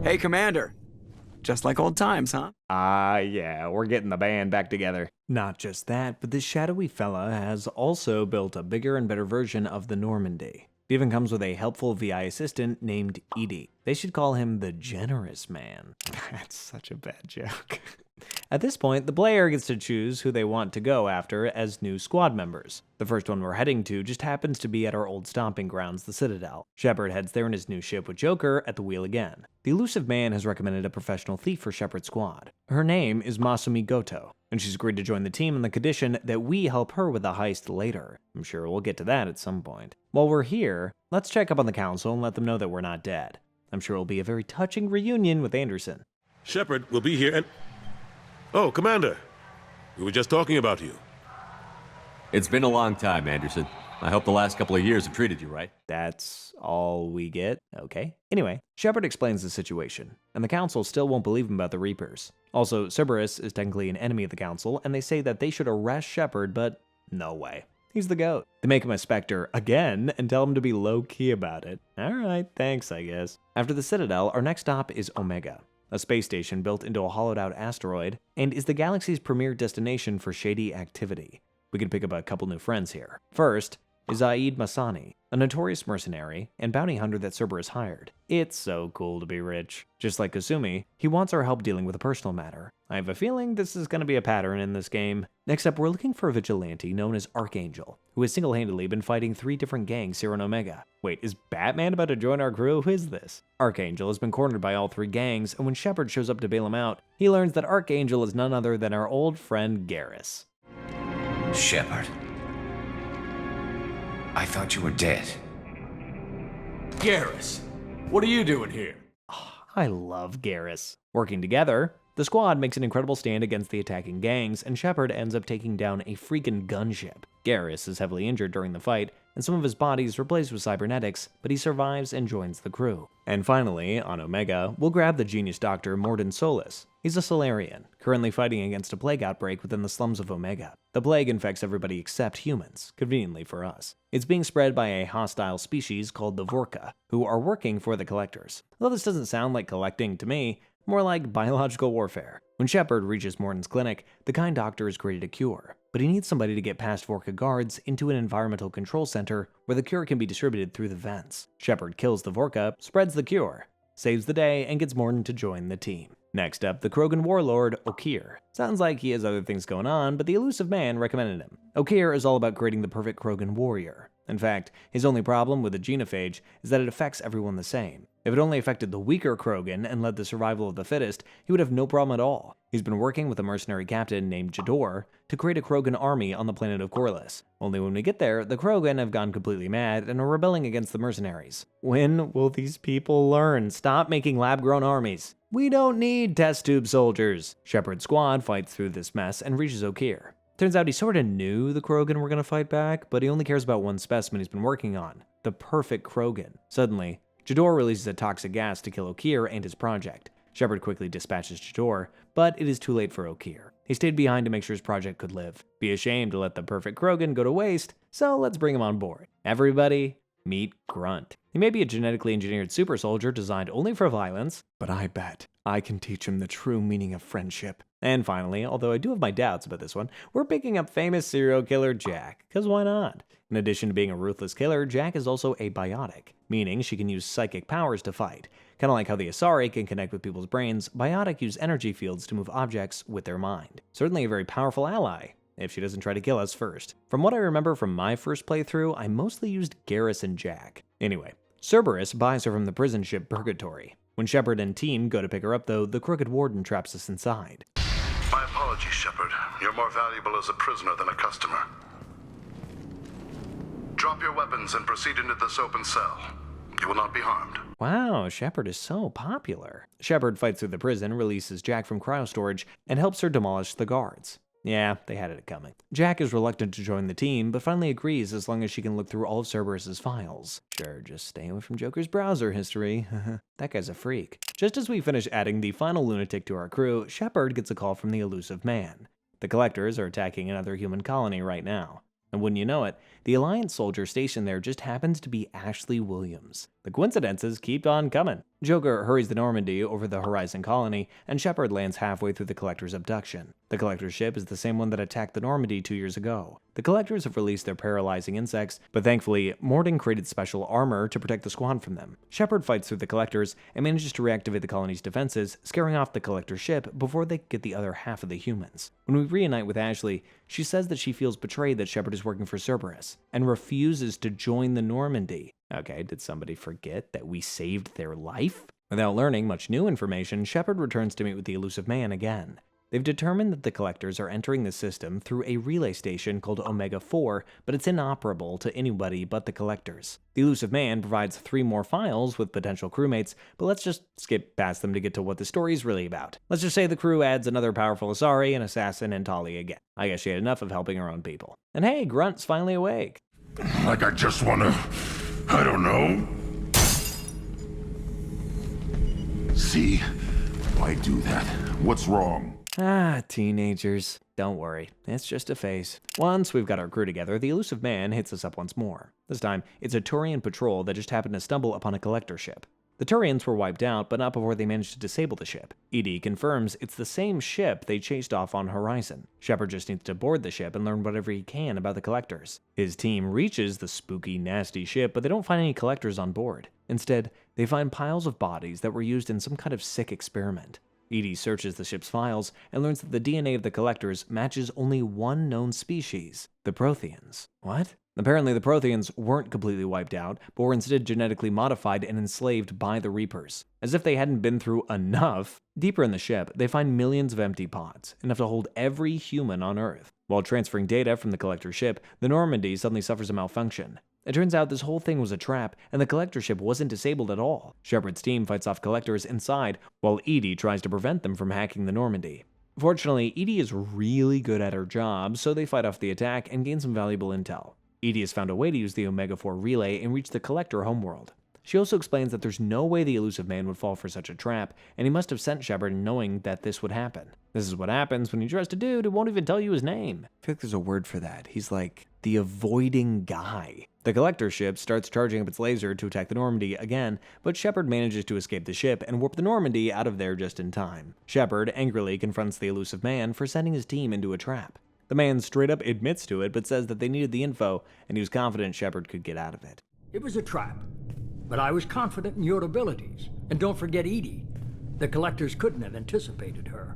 Hey, Commander. Just like old times, huh?
Yeah, we're getting the band back together. Not just that, but this shadowy fella has also built a bigger and better version of the Normandy. It even comes with a helpful VI assistant named Edie. They should call him the Generous Man. That's such a bad joke. At this point, the player gets to choose who they want to go after as new squad members. The first one we're heading to just happens to be at our old stomping grounds, the Citadel. Shepard heads there in his new ship with Joker at the wheel again. The elusive man has recommended a professional thief for Shepard's squad. Her name is Masumi Goto, and she's agreed to join the team on the condition that we help her with the heist later. I'm sure we'll get to that at some point. While we're here, let's check up on the council and let them know that we're not dead. I'm sure it'll be a very touching reunion with Anderson.
Shepard will be here and... Oh, Commander. We were just talking about you.
It's been a long time, Anderson. I hope the last couple of years have treated you right.
That's all we get? Okay. Anyway, Shepard explains the situation, and the council still won't believe him about the Reapers. Also, Cerberus is technically an enemy of the council, and they say that they should arrest Shepard, but no way. He's the GOAT. They make him a Spectre again and tell him to be low-key about it. Alright, thanks, I guess. After the Citadel, our next stop is Omega, a space station built into a hollowed-out asteroid, and is the galaxy's premier destination for shady activity. We can pick up a couple new friends here. First is Aid Masani, a notorious mercenary and bounty hunter that Cerberus hired. It's so cool to be rich. Just like Kasumi, he wants our help dealing with a personal matter. I have a feeling this is going to be a pattern in this game. Next up, we're looking for a vigilante known as Archangel, who has single-handedly been fighting 3 different gangs here on Omega. Wait, is Batman about to join our crew? Who is this? Archangel has been cornered by all 3 gangs, and when Shepard shows up to bail him out, he learns that Archangel is none other than our old friend Garrus.
Shepard. I thought you were dead.
Garrus, what are you doing here?
I love Garrus. Working together, the squad makes an incredible stand against the attacking gangs, and Shepard ends up taking down a freaking gunship. Garrus is heavily injured during the fight, and some of his body is replaced with cybernetics, but he survives and joins the crew. And finally, on Omega, we'll grab the genius doctor Mordin Solus. He's a Solarian, currently fighting against a plague outbreak within the slums of Omega. The plague infects everybody except humans, conveniently for us. It's being spread by a hostile species called the Vorka, who are working for the Collectors. Although this doesn't sound like collecting to me, more like biological warfare. When Shepard reaches Mordin's clinic, the kind doctor has created a cure, but he needs somebody to get past Vorka guards into an environmental control center where the cure can be distributed through the vents. Shepard kills the Vorka, spreads the cure, saves the day, and gets Mordin to join the team. Next up, the Krogan warlord, Okeer. Sounds like he has other things going on, but the elusive man recommended him. Okeer is all about creating the perfect Krogan warrior. In fact, his only problem with the genophage is that it affects everyone the same. If it only affected the weaker Krogan and led to survival of the fittest, he would have no problem at all. He's been working with a mercenary captain named Jador to create a Krogan army on the planet of Corliss. Only when we get there, the Krogan have gone completely mad and are rebelling against the mercenaries. When will these people learn? Stop making lab-grown armies. We don't need test tube soldiers. Shepard's squad fights through this mess and reaches Okeer. Turns out he sorta knew the Krogan were gonna fight back, but he only cares about one specimen he's been working on, the perfect Krogan. Suddenly, Jador releases a toxic gas to kill Okeer and his project. Shepard quickly dispatches Jador, but it is too late for Okeer. He stayed behind to make sure his project could live. Be ashamed to let the perfect Krogan go to waste, so let's bring him on board. Everybody, meet Grunt. He may be a genetically engineered super soldier designed only for violence, but I bet I can teach him the true meaning of friendship. And finally, although I do have my doubts about this one, we're picking up famous serial killer Jack, cause why not? In addition to being a ruthless killer, Jack is also a biotic, meaning she can use psychic powers to fight. Kinda like how the Asari can connect with people's brains, biotic use energy fields to move objects with their mind. Certainly a very powerful ally, if she doesn't try to kill us first. From what I remember from my first playthrough, I mostly used Garrus and Jack. Anyway, Cerberus buys her from the prison ship Purgatory. When Shepard and team go to pick her up though, the crooked warden traps us inside.
My apologies, Shepard. You're more valuable as a prisoner than a customer. Drop your weapons and proceed into this open cell. You will not be harmed.
Wow, Shepard is so popular. Shepard fights through the prison, releases Jack from cryostorage, and helps her demolish the guards. Yeah, they had it coming. Jack is reluctant to join the team, but finally agrees as long as she can look through all of Cerberus's files. Sure, just stay away from Joker's browser history. That guy's a freak. Just as we finish adding the final lunatic to our crew, Shepard gets a call from the elusive man. The Collectors are attacking another human colony right now. And wouldn't you know it, the Alliance soldier stationed there just happens to be Ashley Williams. The coincidences keep on coming. Joker hurries the Normandy over the Horizon colony, and Shepard lands halfway through the Collector's abduction. The Collector's ship is the same one that attacked the Normandy 2 years ago. The Collectors have released their paralyzing insects, but thankfully, Mordin created special armor to protect the squad from them. Shepard fights through the Collectors and manages to reactivate the colony's defenses, scaring off the Collector's ship before they get the other half of the humans. When we reunite with Ashley, she says that she feels betrayed that Shepard is working for Cerberus, and refuses to join the Normandy. Okay, did somebody forget that we saved their life? Without learning much new information, Shepard returns to meet with the elusive man again. They've determined that the Collectors are entering the system through a relay station called Omega-4, but it's inoperable to anybody but the Collectors. The elusive man provides 3 more files with potential crewmates, but let's just skip past them to get to what the story is really about. Let's just say the crew adds another powerful Asari, an assassin, and Tali again. I guess she had enough of helping her own people. And hey, Grunt's finally awake.
Like I just wanna... I don't know. See? Why do that? What's wrong?
Ah, teenagers. Don't worry, it's just a phase. Once we've got our crew together, the elusive man hits us up once more. This time, it's a Turian patrol that just happened to stumble upon a Collector ship. The Turians were wiped out, but not before they managed to disable the ship. ED confirms it's the same ship they chased off on Horizon. Shepard just needs to board the ship and learn whatever he can about the Collectors. His team reaches the spooky, nasty ship, but they don't find any Collectors on board. Instead, they find piles of bodies that were used in some kind of sick experiment. ED searches the ship's files and learns that the DNA of the Collectors matches only one known species, the Protheans. What? Apparently the Protheans weren't completely wiped out, but were instead genetically modified and enslaved by the Reapers. As if they hadn't been through enough. Deeper in the ship, they find millions of empty pods, enough to hold every human on Earth. While transferring data from the Collector ship, the Normandy suddenly suffers a malfunction. It turns out this whole thing was a trap, and the Collector ship wasn't disabled at all. Shepard's team fights off Collectors inside, while ED tries to prevent them from hacking the Normandy. Fortunately, Edie is really good at her job, so they fight off the attack and gain some valuable intel. Edie has found a way to use the Omega-4 relay and reach the Collector homeworld. She also explains that there's no way the elusive man would fall for such a trap, and he must have sent Shepard knowing that this would happen. This is what happens when you trust a dude who won't even tell you his name. I feel like there's a word for that. He's like the avoiding guy. The Collector ship starts charging up its laser to attack the Normandy again, but Shepard manages to escape the ship and warp the Normandy out of there just in time. Shepard angrily confronts the elusive man for sending his team into a trap. The man straight up admits to it, but says that they needed the info, and he was confident Shepard could get out of it.
It was a trap. But I was confident in your abilities. And don't forget Edie. The Collectors couldn't have anticipated her.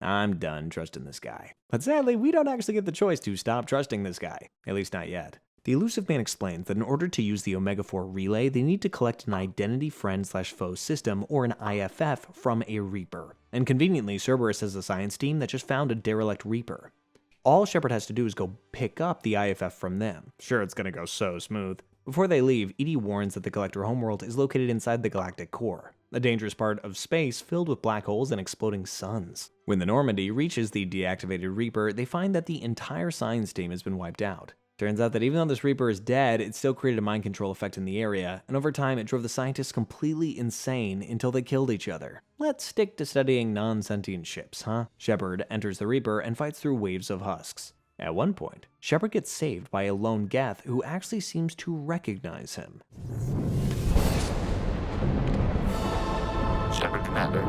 I'm done trusting this guy. But sadly, we don't actually get the choice to stop trusting this guy. At least not yet. The elusive man explains that in order to use the Omega-4 relay, they need to collect an identity friend/foe system, or an IFF, from a Reaper. And conveniently, Cerberus has a science team that just found a derelict Reaper. All Shepard has to do is go pick up the IFF from them. Sure, it's gonna go so smooth. Before they leave, Edie warns that the Collector homeworld is located inside the galactic core, a dangerous part of space filled with black holes and exploding suns. When the Normandy reaches the deactivated Reaper, they find that the entire science team has been wiped out. Turns out that even though this Reaper is dead, it still created a mind control effect in the area, and over time it drove the scientists completely insane until they killed each other. Let's stick to studying non-sentient ships, huh? Shepard enters the Reaper and fights through waves of husks. At one point, Shepard gets saved by a lone Geth who actually seems to recognize him.
Shepard, Commander.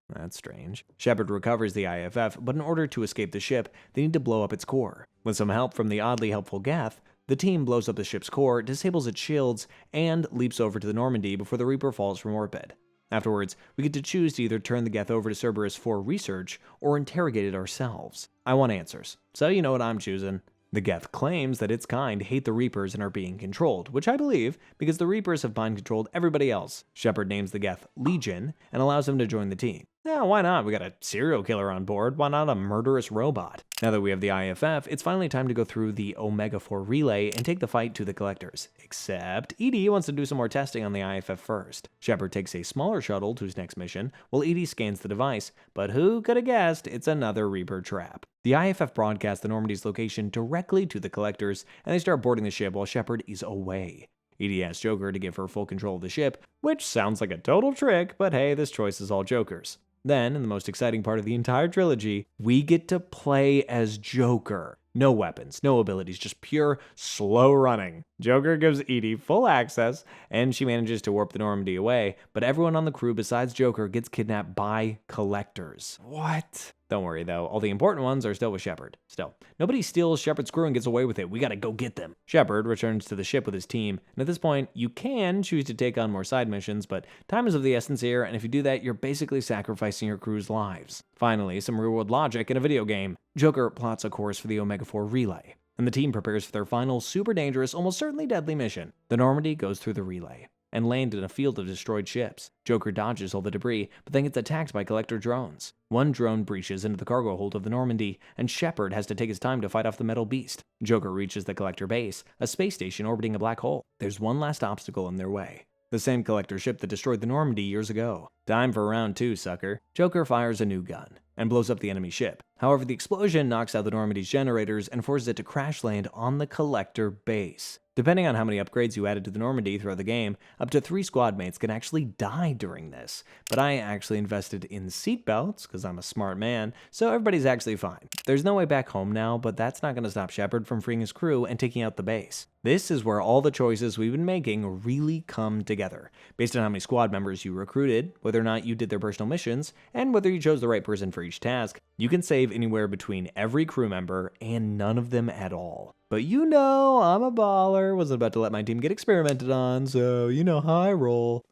That's strange. Shepard recovers the IFF, but in order to escape the ship, they need to blow up its core. With some help from the oddly helpful Geth, the team blows up the ship's core, disables its shields, and leaps over to the Normandy before the Reaper falls from orbit. Afterwards, we get to choose to either turn the Geth over to Cerberus for research or interrogate it ourselves. I want answers, so you know what I'm choosing. The Geth claims that its kind hate the Reapers and are being controlled, which I believe because the Reapers have mind-controlled everybody else. Shepard names the Geth Legion and allows them to join the team. Yeah, why not? We got a serial killer on board. Why not a murderous robot? Now that we have the IFF, it's finally time to go through the Omega-4 relay and take the fight to the Collectors. Except Edie wants to do some more testing on the IFF first. Shepard takes a smaller shuttle to his next mission, while Edie scans the device, but who could have guessed it's another Reaper trap. The IFF broadcasts the Normandy's location directly to the Collectors, and they start boarding the ship while Shepard is away. Edie asks Joker to give her full control of the ship, which sounds like a total trick, but hey, this choice is all Joker's. Then, in the most exciting part of the entire trilogy, we get to play as Joker. No weapons, no abilities, just pure slow running. Joker gives Edie full access, and she manages to warp the Normandy away, but everyone on the crew besides Joker gets kidnapped by Collectors. What? Don't worry though, all the important ones are still with Shepard. Still, nobody steals Shepard's crew and gets away with it. We gotta go get them. Shepard returns to the ship with his team, and at this point, you can choose to take on more side missions, but time is of the essence here, and if you do that, you're basically sacrificing your crew's lives. Finally, some real-world logic in a video game. Joker plots a course for the Omega-4 relay, and the team prepares for their final, super dangerous, almost certainly deadly mission. The Normandy goes through the relay and land in a field of destroyed ships. Joker dodges all the debris, but then gets attacked by Collector drones. One drone breaches into the cargo hold of the Normandy, and Shepard has to take his time to fight off the metal beast. Joker reaches the Collector base, a space station orbiting a black hole. There's one last obstacle in their way. The same Collector ship that destroyed the Normandy years ago. Time for round 2, sucker. Joker fires a new gun and blows up the enemy ship. However, the explosion knocks out the Normandy's generators and forces it to crash land on the Collector base. Depending on how many upgrades you added to the Normandy throughout the game, up to 3 squad mates can actually die during this. But I actually invested in seatbelts, because I'm a smart man, so everybody's actually fine. There's no way back home now, but that's not going to stop Shepard from freeing his crew and taking out the base. This is where all the choices we've been making really come together, based on how many squad members you recruited, whether or not you did their personal missions, and whether you chose the right person for each task. You can save anywhere between every crew member and none of them at all. But you know, I'm a baller, wasn't about to let my team get experimented on, so you know how I roll.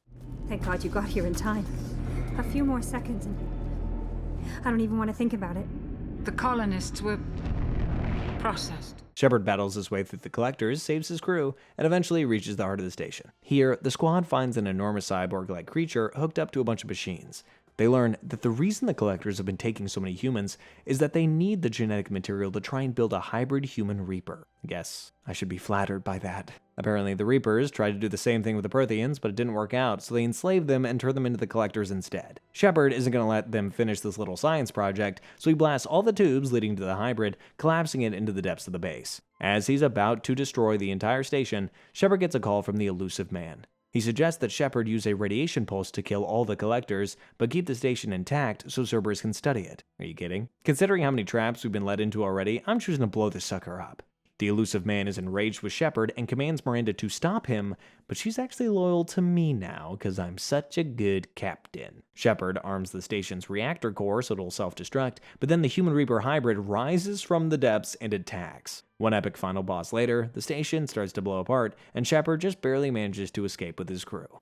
Thank God you got here in time. A few more seconds and I don't even want to think about it.
The colonists were processed.
Shepard battles his way through the Collectors, saves his crew, and eventually reaches the heart of the station. Here, the squad finds an enormous cyborg-like creature hooked up to a bunch of machines. They learn that the reason the Collectors have been taking so many humans is that they need the genetic material to try and build a hybrid human Reaper. I guess I should be flattered by that. Apparently, the Reapers tried to do the same thing with the Protheans, but it didn't work out, so they enslaved them and turned them into the Collectors instead. Shepard isn't going to let them finish this little science project, so he blasts all the tubes leading to the hybrid, collapsing it into the depths of the base. As he's about to destroy the entire station, Shepard gets a call from the elusive man. He suggests that Shepard use a radiation pulse to kill all the Collectors, but keep the station intact so Cerberus can study it. Are you kidding? Considering how many traps we've been led into already, I'm choosing to blow this sucker up. The elusive man is enraged with Shepard and commands Miranda to stop him, but she's actually loyal to me now because I'm such a good captain. Shepard arms the station's reactor core so it'll self-destruct, but then the Human Reaper hybrid rises from the depths and attacks. One epic final boss later, the station starts to blow apart, and Shepard just barely manages to escape with his crew.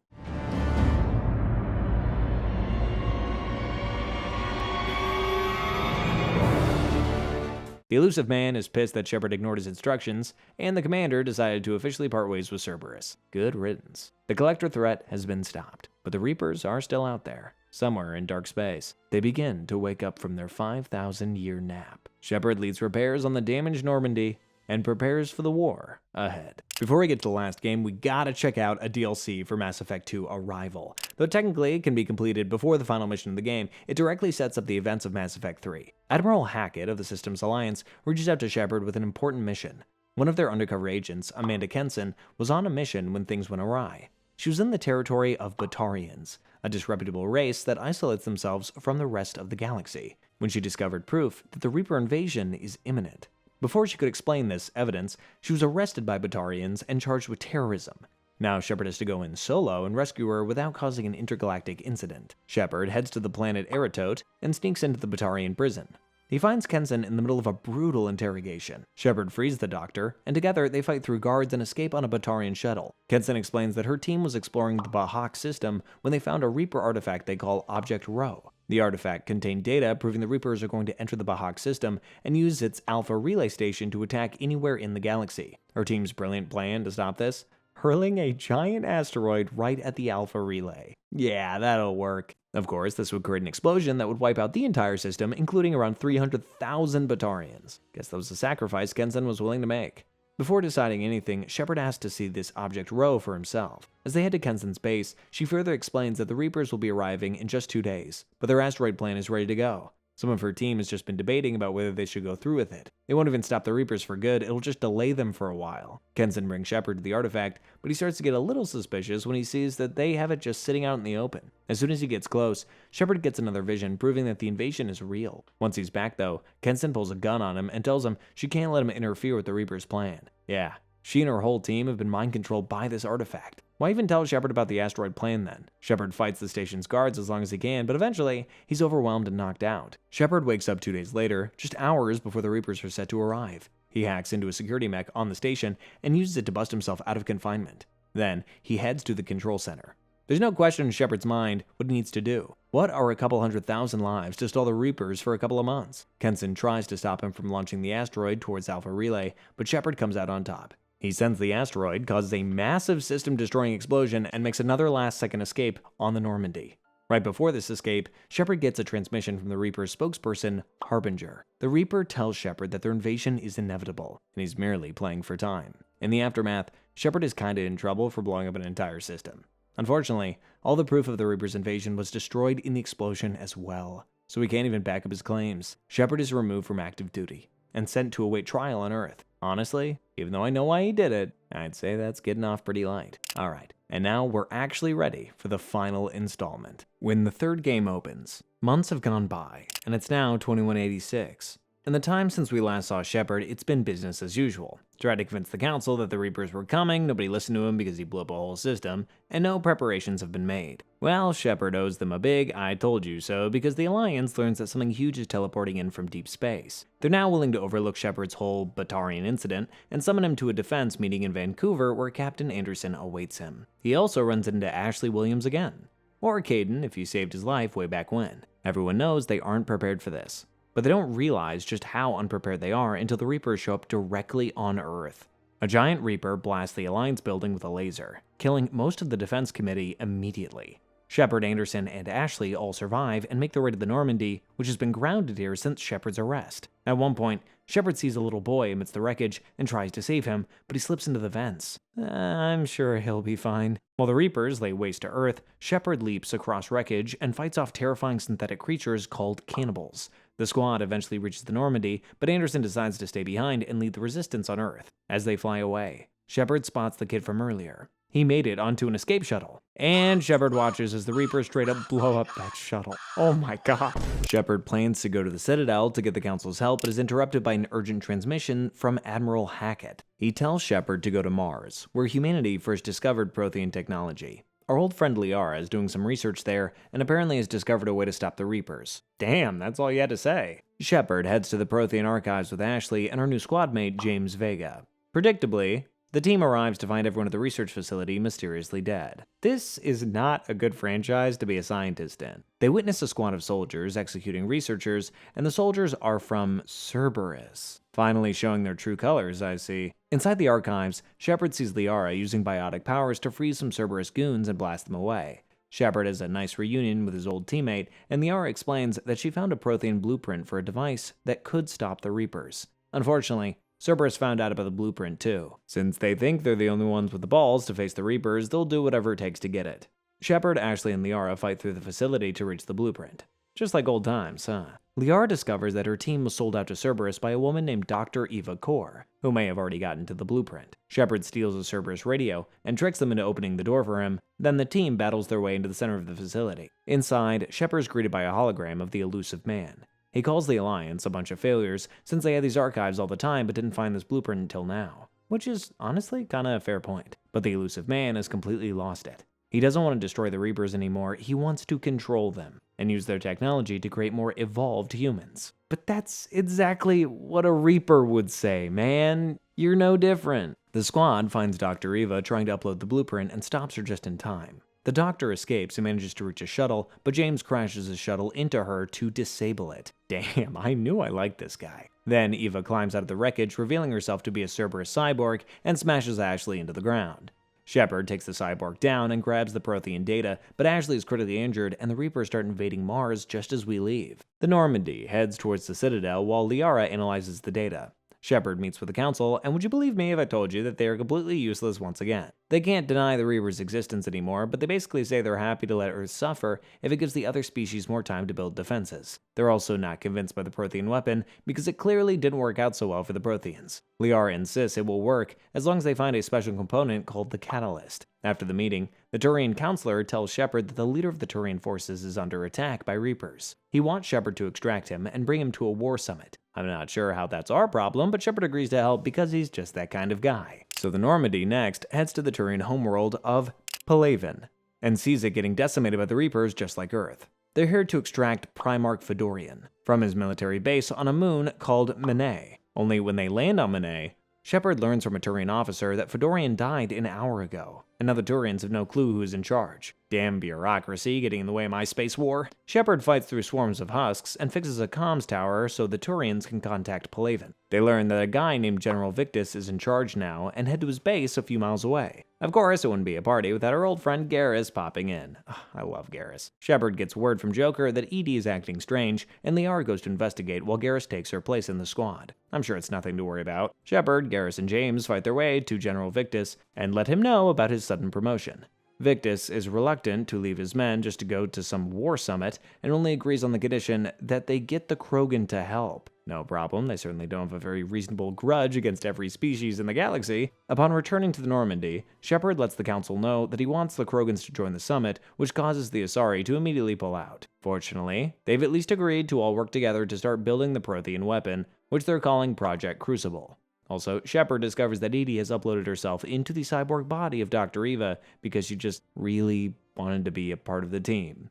The elusive man is pissed that Shepard ignored his instructions, and the commander decided to officially part ways with Cerberus. Good riddance. The Collector threat has been stopped, but the Reapers are still out there, somewhere in dark space. They begin to wake up from their 5,000-year nap. Shepard leads repairs on the damaged Normandy and prepares for the war ahead. Before we get to the last game, we gotta check out a DLC for Mass Effect 2 Arrival. Though technically it can be completed before the final mission of the game, it directly sets up the events of Mass Effect 3. Admiral Hackett of the Systems Alliance reaches out to Shepard with an important mission. One of their undercover agents, Amanda Kenson, was on a mission when things went awry. She was in the territory of Batarians, a disreputable race that isolates themselves from the rest of the galaxy, when she discovered proof that the Reaper invasion is imminent. Before she could explain this evidence, she was arrested by Batarians and charged with terrorism. Now Shepard has to go in solo and rescue her without causing an intergalactic incident. Shepard heads to the planet Eratote and sneaks into the Batarian prison. He finds Kenson in the middle of a brutal interrogation. Shepard frees the doctor, and together they fight through guards and escape on a Batarian shuttle. Kenson explains that her team was exploring the Bahak system when they found a Reaper artifact they call Object Rho. The artifact contained data proving the Reapers are going to enter the Bahak system and use its Alpha Relay Station to attack anywhere in the galaxy. Her team's brilliant plan to stop this? Hurling a giant asteroid right at the Alpha Relay. Yeah, that'll work. Of course, this would create an explosion that would wipe out the entire system, including around 300,000 Batarians. Guess that was the sacrifice Kenson was willing to make. Before deciding anything, Shepard asked to see this Object Rho for himself. As they head to Kenson's base, she further explains that the Reapers will be arriving in just 2 days, but their asteroid plan is ready to go. Some of her team has just been debating about whether they should go through with it. They won't even stop the Reapers for good, it'll just delay them for a while. Kenson brings Shepard to the artifact, but he starts to get a little suspicious when he sees that they have it just sitting out in the open. As soon as he gets close, Shepard gets another vision proving that the invasion is real. Once he's back though, Kenson pulls a gun on him and tells him she can't let him interfere with the Reapers' plan. Yeah, she and her whole team have been mind-controlled by this artifact. Why even tell Shepard about the asteroid plan then? Shepard fights the station's guards as long as he can, but eventually, he's overwhelmed and knocked out. Shepard wakes up 2 days later, just hours before the Reapers are set to arrive. He hacks into a security mech on the station and uses it to bust himself out of confinement. Then, he heads to the control center. There's no question in Shepard's mind what he needs to do. What are a couple 100,000 lives to stall the Reapers for a couple of months? Kenson tries to stop him from launching the asteroid towards Alpha Relay, but Shepard comes out on top. He sends the asteroid, causes a massive system-destroying explosion, and makes another last-second escape on the Normandy. Right before this escape, Shepard gets a transmission from the Reaper's spokesperson, Harbinger. The Reaper tells Shepard that their invasion is inevitable, and he's merely playing for time. In the aftermath, Shepard is kinda in trouble for blowing up an entire system. Unfortunately, all the proof of the Reaper's invasion was destroyed in the explosion as well, so he can't even back up his claims. Shepard is removed from active duty and sent to await trial on Earth. Honestly, even though I know why he did it, I'd say that's getting off pretty light. Alright, and now we're actually ready for the final installment. When the third game opens, months have gone by, and it's now 2186. In the time since we last saw Shepard, it's been business as usual. Tried to convince the Council that the Reapers were coming, nobody listened to him because he blew up a whole system, and no preparations have been made. Well, Shepard owes them a big I told you so because the Alliance learns that something huge is teleporting in from deep space. They're now willing to overlook Shepard's whole Batarian incident and summon him to a defense meeting in Vancouver where Captain Anderson awaits him. He also runs into Ashley Williams again. Or Caden if he saved his life way back when. Everyone knows they aren't prepared for this. But they don't realize just how unprepared they are until the Reapers show up directly on Earth. A giant Reaper blasts the Alliance building with a laser, killing most of the defense committee immediately. Shepard, Anderson, and Ashley all survive and make their way to the Normandy, which has been grounded here since Shepard's arrest. At one point, Shepard sees a little boy amidst the wreckage and tries to save him, but he slips into the vents. I'm sure he'll be fine. While the Reapers lay waste to Earth, Shepard leaps across wreckage and fights off terrifying synthetic creatures called cannibals. The squad eventually reaches the Normandy, but Anderson decides to stay behind and lead the resistance on Earth. As they fly away, Shepard spots the kid from earlier. He made it onto an escape shuttle. And Shepard watches as the Reapers straight up blow up that shuttle. Oh my god. Shepard plans to go to the Citadel to get the Council's help, but is interrupted by an urgent transmission from Admiral Hackett. He tells Shepard to go to Mars, where humanity first discovered Prothean technology. Our old friend Liara is doing some research there, and apparently has discovered a way to stop the Reapers. Damn, that's all you had to say. Shepard heads to the Prothean archives with Ashley and our new squad mate, James Vega. Predictably, the team arrives to find everyone at the research facility mysteriously dead. This is not a good franchise to be a scientist in. They witness a squad of soldiers executing researchers, and the soldiers are from Cerberus. Finally showing their true colors, I see. Inside the archives, Shepard sees Liara using biotic powers to freeze some Cerberus goons and blast them away. Shepard has a nice reunion with his old teammate, and Liara explains that she found a Prothean blueprint for a device that could stop the Reapers. Unfortunately, Cerberus found out about the blueprint too. Since they think they're the only ones with the balls to face the Reapers, they'll do whatever it takes to get it. Shepard, Ashley, and Liara fight through the facility to reach the blueprint. Just like old times, huh? Liara discovers that her team was sold out to Cerberus by a woman named Dr. Eva Kor, who may have already gotten to the blueprint. Shepard steals a Cerberus radio and tricks them into opening the door for him. Then the team battles their way into the center of the facility. Inside, Shepard is greeted by a hologram of the elusive man. He calls the Alliance a bunch of failures since they had these archives all the time but didn't find this blueprint until now. Which is honestly kinda a fair point. But the elusive man has completely lost it. He doesn't want to destroy the Reapers anymore, he wants to control them and use their technology to create more evolved humans. But that's exactly what a Reaper would say, man. You're no different. The squad finds Dr. Eva trying to upload the blueprint and stops her just in time. The doctor escapes and manages to reach a shuttle, but James crashes his shuttle into her to disable it. Damn, I knew I liked this guy. Then Eva climbs out of the wreckage, revealing herself to be a Cerberus cyborg, and smashes Ashley into the ground. Shepard takes the cyborg down and grabs the Prothean data, but Ashley is critically injured and the Reapers start invading Mars just as we leave. The Normandy heads towards the Citadel while Liara analyzes the data. Shepard meets with the Council, and would you believe me if I told you that they are completely useless once again? They can't deny the Reapers' existence anymore, but they basically say they're happy to let Earth suffer if it gives the other species more time to build defenses. They're also not convinced by the Prothean weapon, because it clearly didn't work out so well for the Protheans. Liara insists it will work as long as they find a special component called the Catalyst. After the meeting, the Turian counselor tells Shepard that the leader of the Turian forces is under attack by Reapers. He wants Shepard to extract him and bring him to a war summit. I'm not sure how that's our problem, but Shepard agrees to help because he's just that kind of guy. So the Normandy next heads to the Turian homeworld of Palaven and sees it getting decimated by the Reapers just like Earth. They're here to extract Primarch Fedorian from his military base on a moon called Menae. Only when they land on Menae, Shepard learns from a Turian officer that Fedorian died an hour ago, and now the Turians have no clue who is in charge. Damn bureaucracy getting in the way of my space war. Shepard fights through swarms of husks and fixes a comms tower so the Turians can contact Palaven. They learn that a guy named General Victus is in charge now and head to his base a few miles away. Of course, it wouldn't be a party without our old friend Garrus popping in. I love Garrus. Shepard gets word from Joker that Edie is acting strange, and Liara goes to investigate while Garrus takes her place in the squad. I'm sure it's nothing to worry about. Shepard, Garrus, and James fight their way to General Victus and let him know about his sudden promotion. Victus is reluctant to leave his men just to go to some war summit and only agrees on the condition that they get the Krogan to help. No problem, they certainly don't have a very reasonable grudge against every species in the galaxy. Upon returning to the Normandy, Shepard lets the Council know that he wants the Krogans to join the summit, which causes the Asari to immediately pull out. Fortunately, they've at least agreed to all work together to start building the Prothean weapon, which they're calling Project Crucible. Also, Shepard discovers that Edie has uploaded herself into the cyborg body of Dr. Eva because she just really wanted to be a part of the team.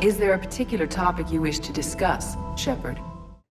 Is there a particular topic you wish to discuss, Shepard?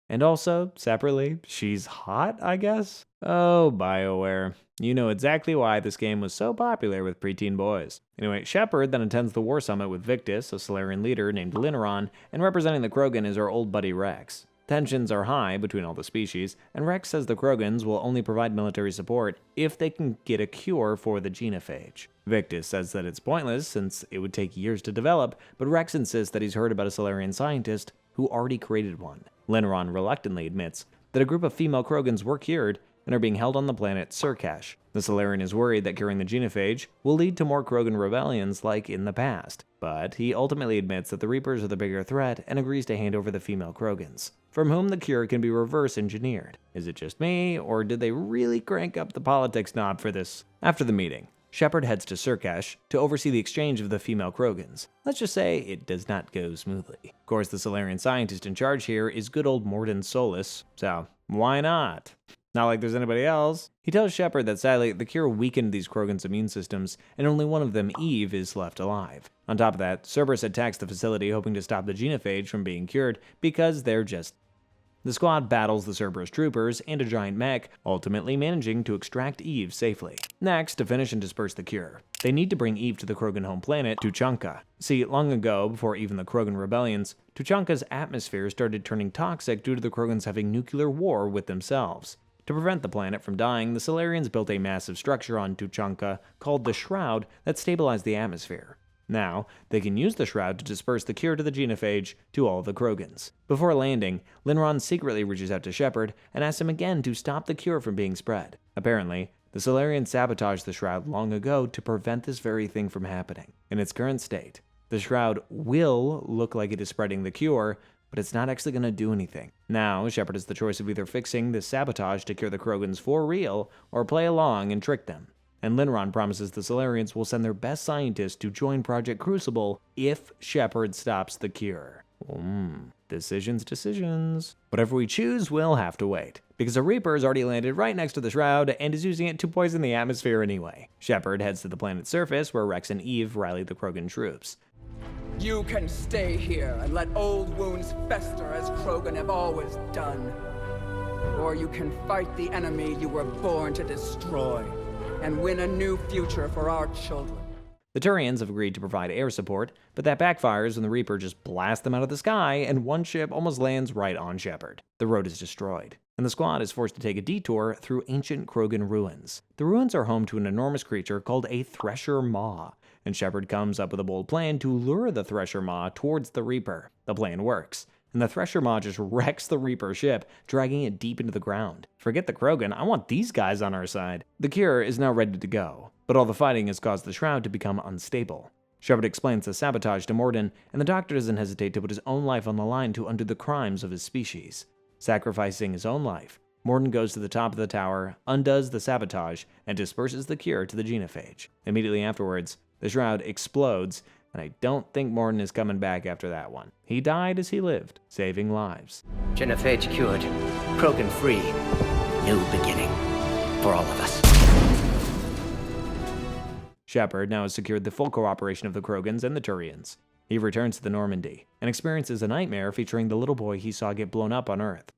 And also, separately, she's hot, I guess? Oh, BioWare. You know exactly why this game was so popular with preteen boys. Anyway, Shepard then attends the war summit with Victus, a Salarian leader named Lineron, and representing the Krogan is our old buddy Rex. Tensions are high between all the species, and Rex says the Krogans will only provide military support if they can get a cure for the genophage. Victus says that it's pointless since it would take years to develop, but Rex insists that he's heard about a Salarian scientist who already created one. Linron reluctantly admits that a group of female Krogans were cured and are being held on the planet Surkash. The Salarian is worried that curing the genophage will lead to more Krogan rebellions like in the past, but he ultimately admits that the Reapers are the bigger threat and agrees to hand over the female Krogans, from whom the cure can be reverse engineered. Is it just me, or did they really crank up the politics knob for this? After the meeting, Shepard heads to Surkash to oversee the exchange of the female Krogans. Let's just say it does not go smoothly. Of course, the Salarian scientist in charge here is good old Morden Solus, so why not? Not like there's anybody else. He tells Shepard that sadly, the cure weakened these Krogans' immune systems, and only one of them, Eve, is left alive. On top of that, Cerberus attacks the facility hoping to stop the genophage from being cured, because they're just... The squad battles the Cerberus troopers and a giant mech, ultimately managing to extract Eve safely. Next, to finish and disperse the cure, they need to bring Eve to the Krogan home planet, Tuchanka. See, long ago, before even the Krogan rebellions, Tuchanka's atmosphere started turning toxic due to the Krogans having nuclear war with themselves. To prevent the planet from dying, the Salarians built a massive structure on Tuchanka called the Shroud that stabilized the atmosphere. Now, they can use the Shroud to disperse the cure to the genophage to all of the Krogans. Before landing, Linron secretly reaches out to Shepard and asks him again to stop the cure from being spread. Apparently, the Salarians sabotaged the Shroud long ago to prevent this very thing from happening. In its current state, the Shroud will look like it is spreading the cure, but it's not actually going to do anything. Now, Shepard has the choice of either fixing this sabotage to cure the Krogans for real, or play along and trick them. And Linron promises the Salarians will send their best scientists to join Project Crucible if Shepard stops the cure. Decisions. Whatever we choose, we'll have to wait, because a Reaper has already landed right next to the Shroud and is using it to poison the atmosphere anyway. Shepard heads to the planet's surface where Rex and Eve rally the Krogan troops.
You can stay here and let old wounds fester as Krogan have always done. Or you can fight the enemy you were born to destroy and win a new future for our children.
The Turians have agreed to provide air support, but that backfires when the Reaper just blasts them out of the sky and one ship almost lands right on Shepard. The road is destroyed, and the squad is forced to take a detour through ancient Krogan ruins. The ruins are home to an enormous creature called a Thresher Maw, and Shepard comes up with a bold plan to lure the Thresher Maw towards the Reaper. The plan works, and the Thresher Maw just wrecks the Reaper ship, dragging it deep into the ground. Forget the Krogan, I want these guys on our side. The cure is now ready to go, but all the fighting has caused the Shroud to become unstable. Shepard explains the sabotage to Morden, and the Doctor doesn't hesitate to put his own life on the line to undo the crimes of his species. Sacrificing his own life, Morden goes to the top of the tower, undoes the sabotage, and disperses the cure to the genophage. Immediately afterwards, the Shroud explodes, and I don't think Morden is coming back after that one. He died as he lived, saving lives.
Genophage cured, Krogan free, new beginning for all of us.
Shepard now has secured the full cooperation of the Krogans and the Turians. He returns to the Normandy and experiences a nightmare featuring the little boy he saw get blown up on Earth.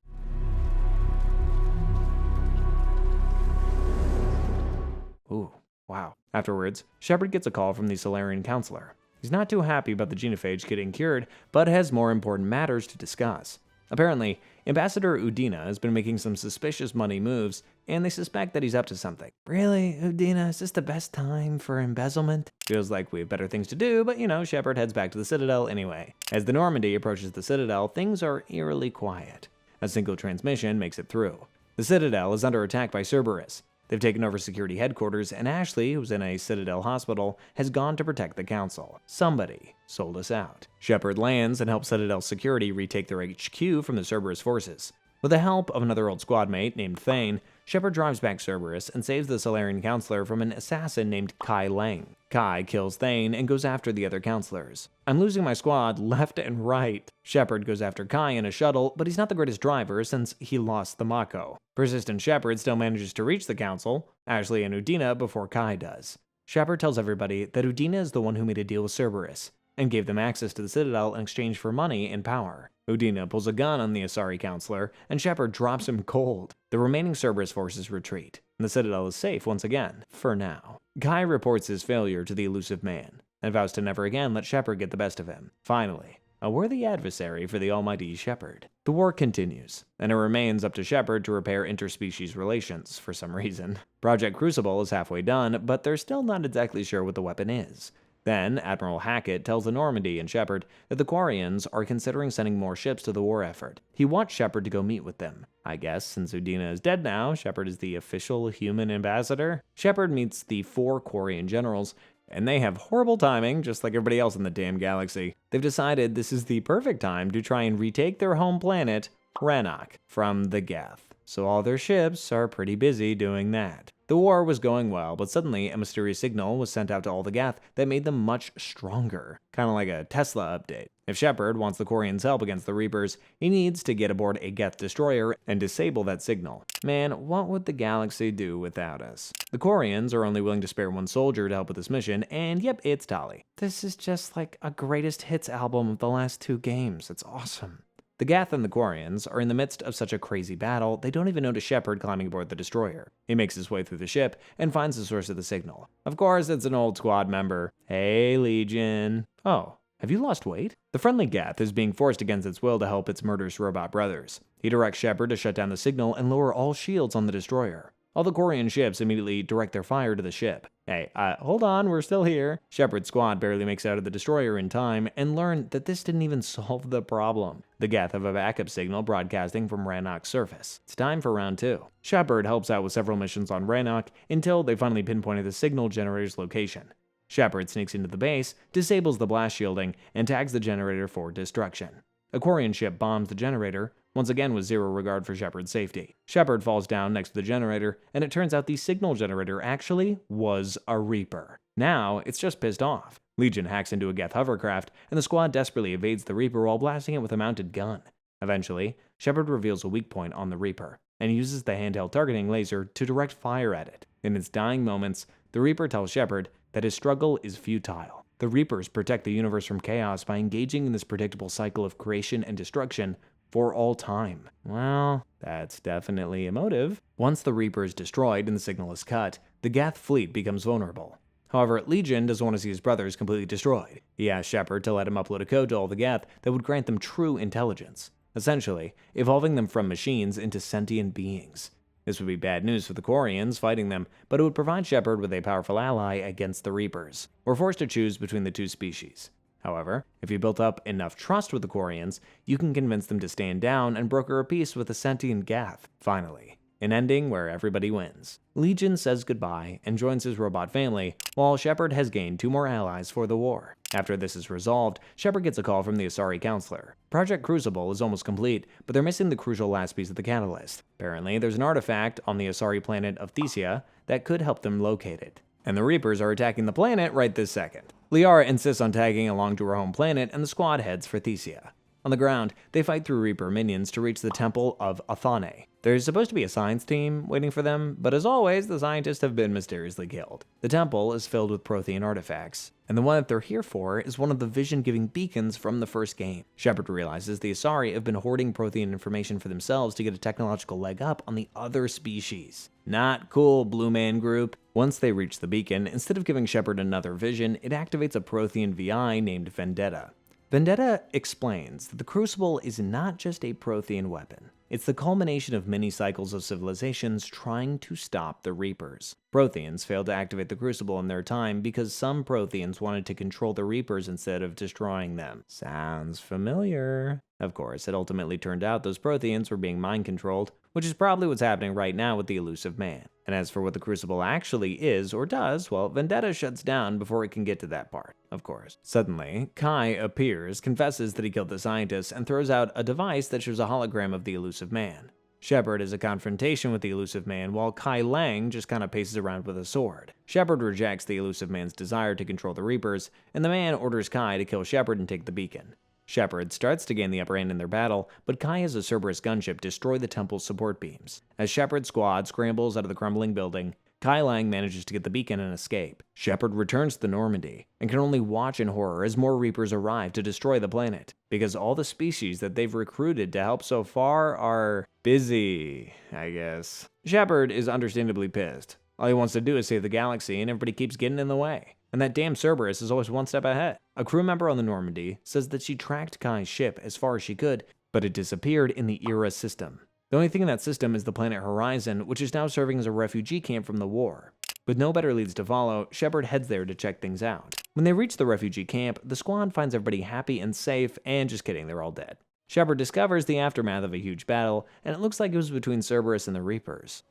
Ooh, wow. Afterwards, Shepard gets a call from the Salarian counselor. He's not too happy about the genophage getting cured, but has more important matters to discuss. Apparently, Ambassador Udina has been making some suspicious money moves, and they suspect that he's up to something. Really, Udina, is this the best time for embezzlement? Feels like we have better things to do, but Shepard heads back to the Citadel anyway. As the Normandy approaches the Citadel, things are eerily quiet. A single transmission makes it through. The Citadel is under attack by Cerberus. They've taken over security headquarters, and Ashley, who's in a Citadel hospital, has gone to protect the Council. Somebody sold us out. Shepard lands and helps Citadel security retake their HQ from the Cerberus forces. With the help of another old squad mate named Thane, Shepard drives back Cerberus and saves the Salarian counselor from an assassin named Kai Lang. Kai kills Thane and goes after the other counselors. I'm losing my squad left and right. Shepard goes after Kai in a shuttle, but he's not the greatest driver since he lost the Mako. Persistent Shepard still manages to reach the Council, Ashley and Udina, before Kai does. Shepard tells everybody that Udina is the one who made a deal with Cerberus, and gave them access to the Citadel in exchange for money and power. Udina pulls a gun on the Asari counselor, and Shepard drops him cold. The remaining Cerberus forces retreat, and the Citadel is safe once again, for now. Kai reports his failure to the elusive man, and vows to never again let Shepard get the best of him. Finally, a worthy adversary for the almighty Shepard. The war continues, and it remains up to Shepard to repair interspecies relations for some reason. Project Crucible is halfway done, but they're still not exactly sure what the weapon is. Then, Admiral Hackett tells the Normandy and Shepard that the Quarians are considering sending more ships to the war effort. He wants Shepard to go meet with them. I guess, since Udina is dead now, Shepard is the official human ambassador. Shepard meets the 4 Quarian generals, and they have horrible timing, just like everybody else in the damn galaxy. They've decided this is the perfect time to try and retake their home planet, Rannoch, from the Geth. So all their ships are pretty busy doing that. The war was going well, but suddenly a mysterious signal was sent out to all the Geth that made them much stronger. Kind of like a Tesla update. If Shepard wants the Quarians' help against the Reapers, he needs to get aboard a Geth destroyer and disable that signal. Man, what would the galaxy do without us? The Quarians are only willing to spare 1 soldier to help with this mission, and yep, it's Tali. This is just like a greatest hits album of the last 2 games. It's awesome. The Geth and the Quarians are in the midst of such a crazy battle, they don't even notice Shepard climbing aboard the destroyer. He makes his way through the ship and finds the source of the signal. Of course, it's an old squad member. Hey, Legion. Oh, have you lost weight? The friendly Geth is being forced against its will to help its murderous robot brothers. He directs Shepard to shut down the signal and lower all shields on the destroyer. All the Quarian ships immediately direct their fire to the ship. Hey, hold on, we're still here. Shepard's squad barely makes it out of the destroyer in time and learn that this didn't even solve the problem. The Geth have a backup signal broadcasting from Rannoch's surface. It's time for round 2. Shepard helps out with several missions on Rannoch until they finally pinpointed the signal generator's location. Shepard sneaks into the base, disables the blast shielding, and tags the generator for destruction. A Quarian ship bombs the generator, once again with zero regard for Shepard's safety. Shepard falls down next to the generator, and it turns out the signal generator actually was a Reaper. Now, it's just pissed off. Legion hacks into a Geth hovercraft, and the squad desperately evades the Reaper while blasting it with a mounted gun. Eventually, Shepard reveals a weak point on the Reaper, and uses the handheld targeting laser to direct fire at it. In its dying moments, the Reaper tells Shepard that his struggle is futile. The Reapers protect the universe from chaos by engaging in this predictable cycle of creation and destruction for all time. Well, that's definitely emotive. Once the Reaper is destroyed and the signal is cut, the Geth fleet becomes vulnerable. However, Legion doesn't want to see his brothers completely destroyed. He asks Shepard to let him upload a code to all the Geth that would grant them true intelligence, essentially evolving them from machines into sentient beings. This would be bad news for the Quarians fighting them, but it would provide Shepard with a powerful ally against the Reapers. We're forced to choose between the 2 species. However, if you built up enough trust with the Quarians, you can convince them to stand down and broker a peace with a sentient Geth. Finally, an ending where everybody wins. Legion says goodbye and joins his robot family, while Shepard has gained 2 more allies for the war. After this is resolved, Shepard gets a call from the Asari counselor. Project Crucible is almost complete, but they're missing the crucial last piece of the catalyst. Apparently, there's an artifact on the Asari planet of Thesia that could help them locate it. And the Reapers are attacking the planet right this second. Liara insists on tagging along to her home planet, and the squad heads for Thesia. On the ground, they fight through Reaper minions to reach the Temple of Athane. There's supposed to be a science team waiting for them, but as always, the scientists have been mysteriously killed. The temple is filled with Prothean artifacts, and the one that they're here for is one of the vision-giving beacons from the first game. Shepard realizes the Asari have been hoarding Prothean information for themselves to get a technological leg up on the other species. Not cool, Blue Man Group. Once they reach the beacon, instead of giving Shepard another vision, it activates a Prothean VI named Vendetta. Vendetta explains that the Crucible is not just a Prothean weapon. It's the culmination of many cycles of civilizations trying to stop the Reapers. Protheans failed to activate the Crucible in their time because some Protheans wanted to control the Reapers instead of destroying them. Sounds familiar. Of course, it ultimately turned out those Protheans were being mind-controlled, which is probably what's happening right now with the elusive man. And as for what the Crucible actually is or does, well, Vendetta shuts down before it can get to that part, of course. Suddenly, Kai appears, confesses that he killed the scientists, and throws out a device that shows a hologram of the elusive man. Shepard has a confrontation with the elusive man, while Kai Lang just kind of paces around with a sword. Shepard rejects the elusive man's desire to control the Reapers, and the man orders Kai to kill Shepard and take the beacon. Shepard starts to gain the upper hand in their battle, but Kai has a Cerberus gunship destroy the temple's support beams. As Shepard's squad scrambles out of the crumbling building, Kai Lang manages to get the beacon and escape. Shepard returns to the Normandy, and can only watch in horror as more Reapers arrive to destroy the planet, because all the species that they've recruited to help so far are busy, I guess. Shepard is understandably pissed. All he wants to do is save the galaxy, and everybody keeps getting in the way. And that damn Cerberus is always one step ahead. A crew member on the Normandy says that she tracked Kai's ship as far as she could, but it disappeared in the Era system. The only thing in that system is the planet Horizon, which is now serving as a refugee camp from the war. With no better leads to follow, Shepard heads there to check things out. When they reach the refugee camp, the squad finds everybody happy and safe, and just kidding, they're all dead. Shepard discovers the aftermath of a huge battle, and it looks like it was between Cerberus and the Reapers.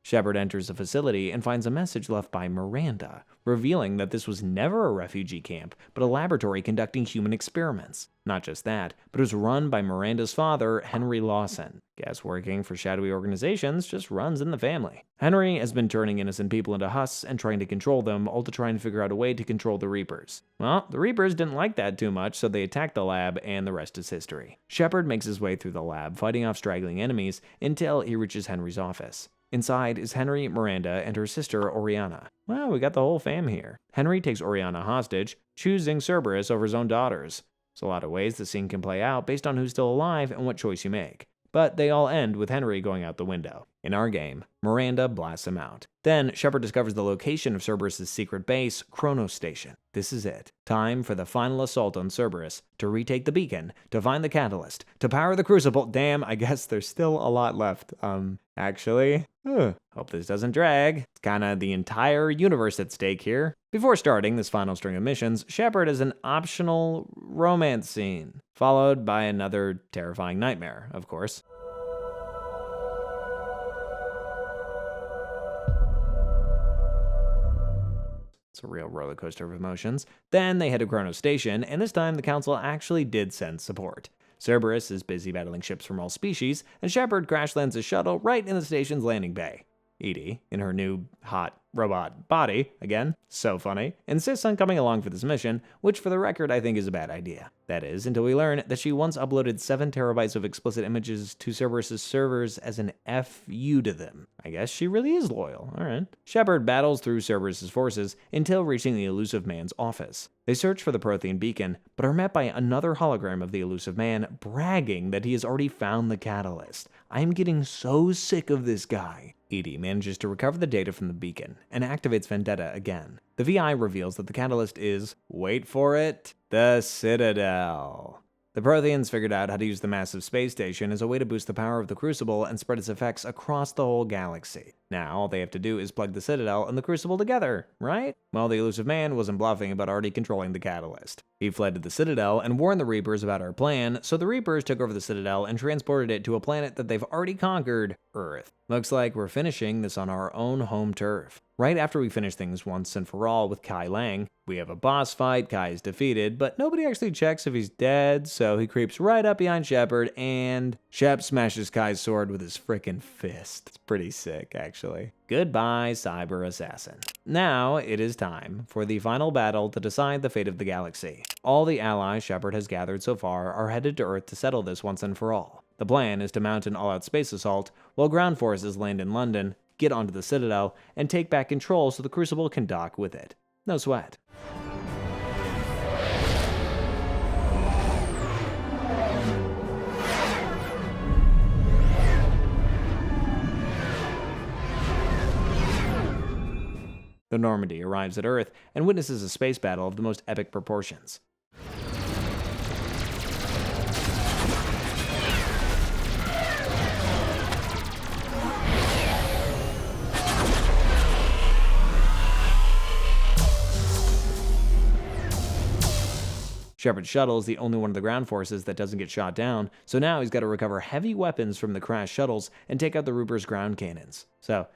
Shepard enters the facility and finds a message left by Miranda, revealing that this was never a refugee camp, but a laboratory conducting human experiments. Not just that, but it was run by Miranda's father, Henry Lawson. Guess working for shadowy organizations just runs in the family. Henry has been turning innocent people into husks and trying to control them, all to try and figure out a way to control the Reapers. Well, the Reapers didn't like that too much, so they attacked the lab, and the rest is history. Shepard makes his way through the lab, fighting off straggling enemies, until he reaches Henry's office. Inside is Henry, Miranda, and her sister, Oriana. Wow, we got the whole fam here. Henry takes Oriana hostage, choosing Cerberus over his own daughters. There's a lot of ways the scene can play out based on who's still alive and what choice you make. But they all end with Henry going out the window. In our game, Miranda blasts him out. Then, Shepard discovers the location of Cerberus' secret base, Chronos Station. This is it. Time for the final assault on Cerberus, to retake the beacon, to find the catalyst, to power the crucible. Damn, I guess there's still a lot left. Actually, hope this doesn't drag. It's kinda the entire universe at stake here. Before starting this final string of missions, Shepard has an optional romance scene, followed by another terrifying nightmare, of course. It's a real roller coaster of emotions. Then they head to Chronos Station, and this time the Council actually did send support. Cerberus is busy battling ships from all species, and Shepard crash lands his shuttle right in the station's landing bay. Edie, in her new hot robot body, again, so funny, insists on coming along for this mission, which for the record I think is a bad idea. That is, until we learn that she once uploaded 7 terabytes of explicit images to Cerberus' servers as an FU to them. I guess she really is loyal, alright. Shepard battles through Cerberus' forces until reaching the elusive man's office. They search for the Prothean beacon, but are met by another hologram of the elusive man bragging that he has already found the catalyst. I'm getting so sick of this guy. Edie manages to recover the data from the beacon and activates Vendetta again. The VI reveals that the catalyst is, wait for it, the Citadel. The Protheans figured out how to use the massive space station as a way to boost the power of the Crucible and spread its effects across the whole galaxy. Now, all they have to do is plug the Citadel and the Crucible together, right? Well, the elusive man wasn't bluffing about already controlling the catalyst. He fled to the Citadel and warned the Reapers about our plan, so the Reapers took over the Citadel and transported it to a planet that they've already conquered, Earth. Looks like we're finishing this on our own home turf. Right after we finish things once and for all with Kai Lang, we have a boss fight, Kai is defeated, but nobody actually checks if he's dead, so he creeps right up behind Shepard, and Shep smashes Kai's sword with his frickin' fist. It's pretty sick, actually. Goodbye, Cyber Assassin. Now it is time for the final battle to decide the fate of the galaxy. All the allies Shepard has gathered so far are headed to Earth to settle this once and for all. The plan is to mount an all-out space assault, while ground forces land in London, get onto the Citadel, and take back control so the Crucible can dock with it. No sweat. The Normandy arrives at Earth and witnesses a space battle of the most epic proportions. Shepard's shuttle is the only one of the ground forces that doesn't get shot down, so now he's got to recover heavy weapons from the crashed shuttles and take out the Reapers' ground cannons. So,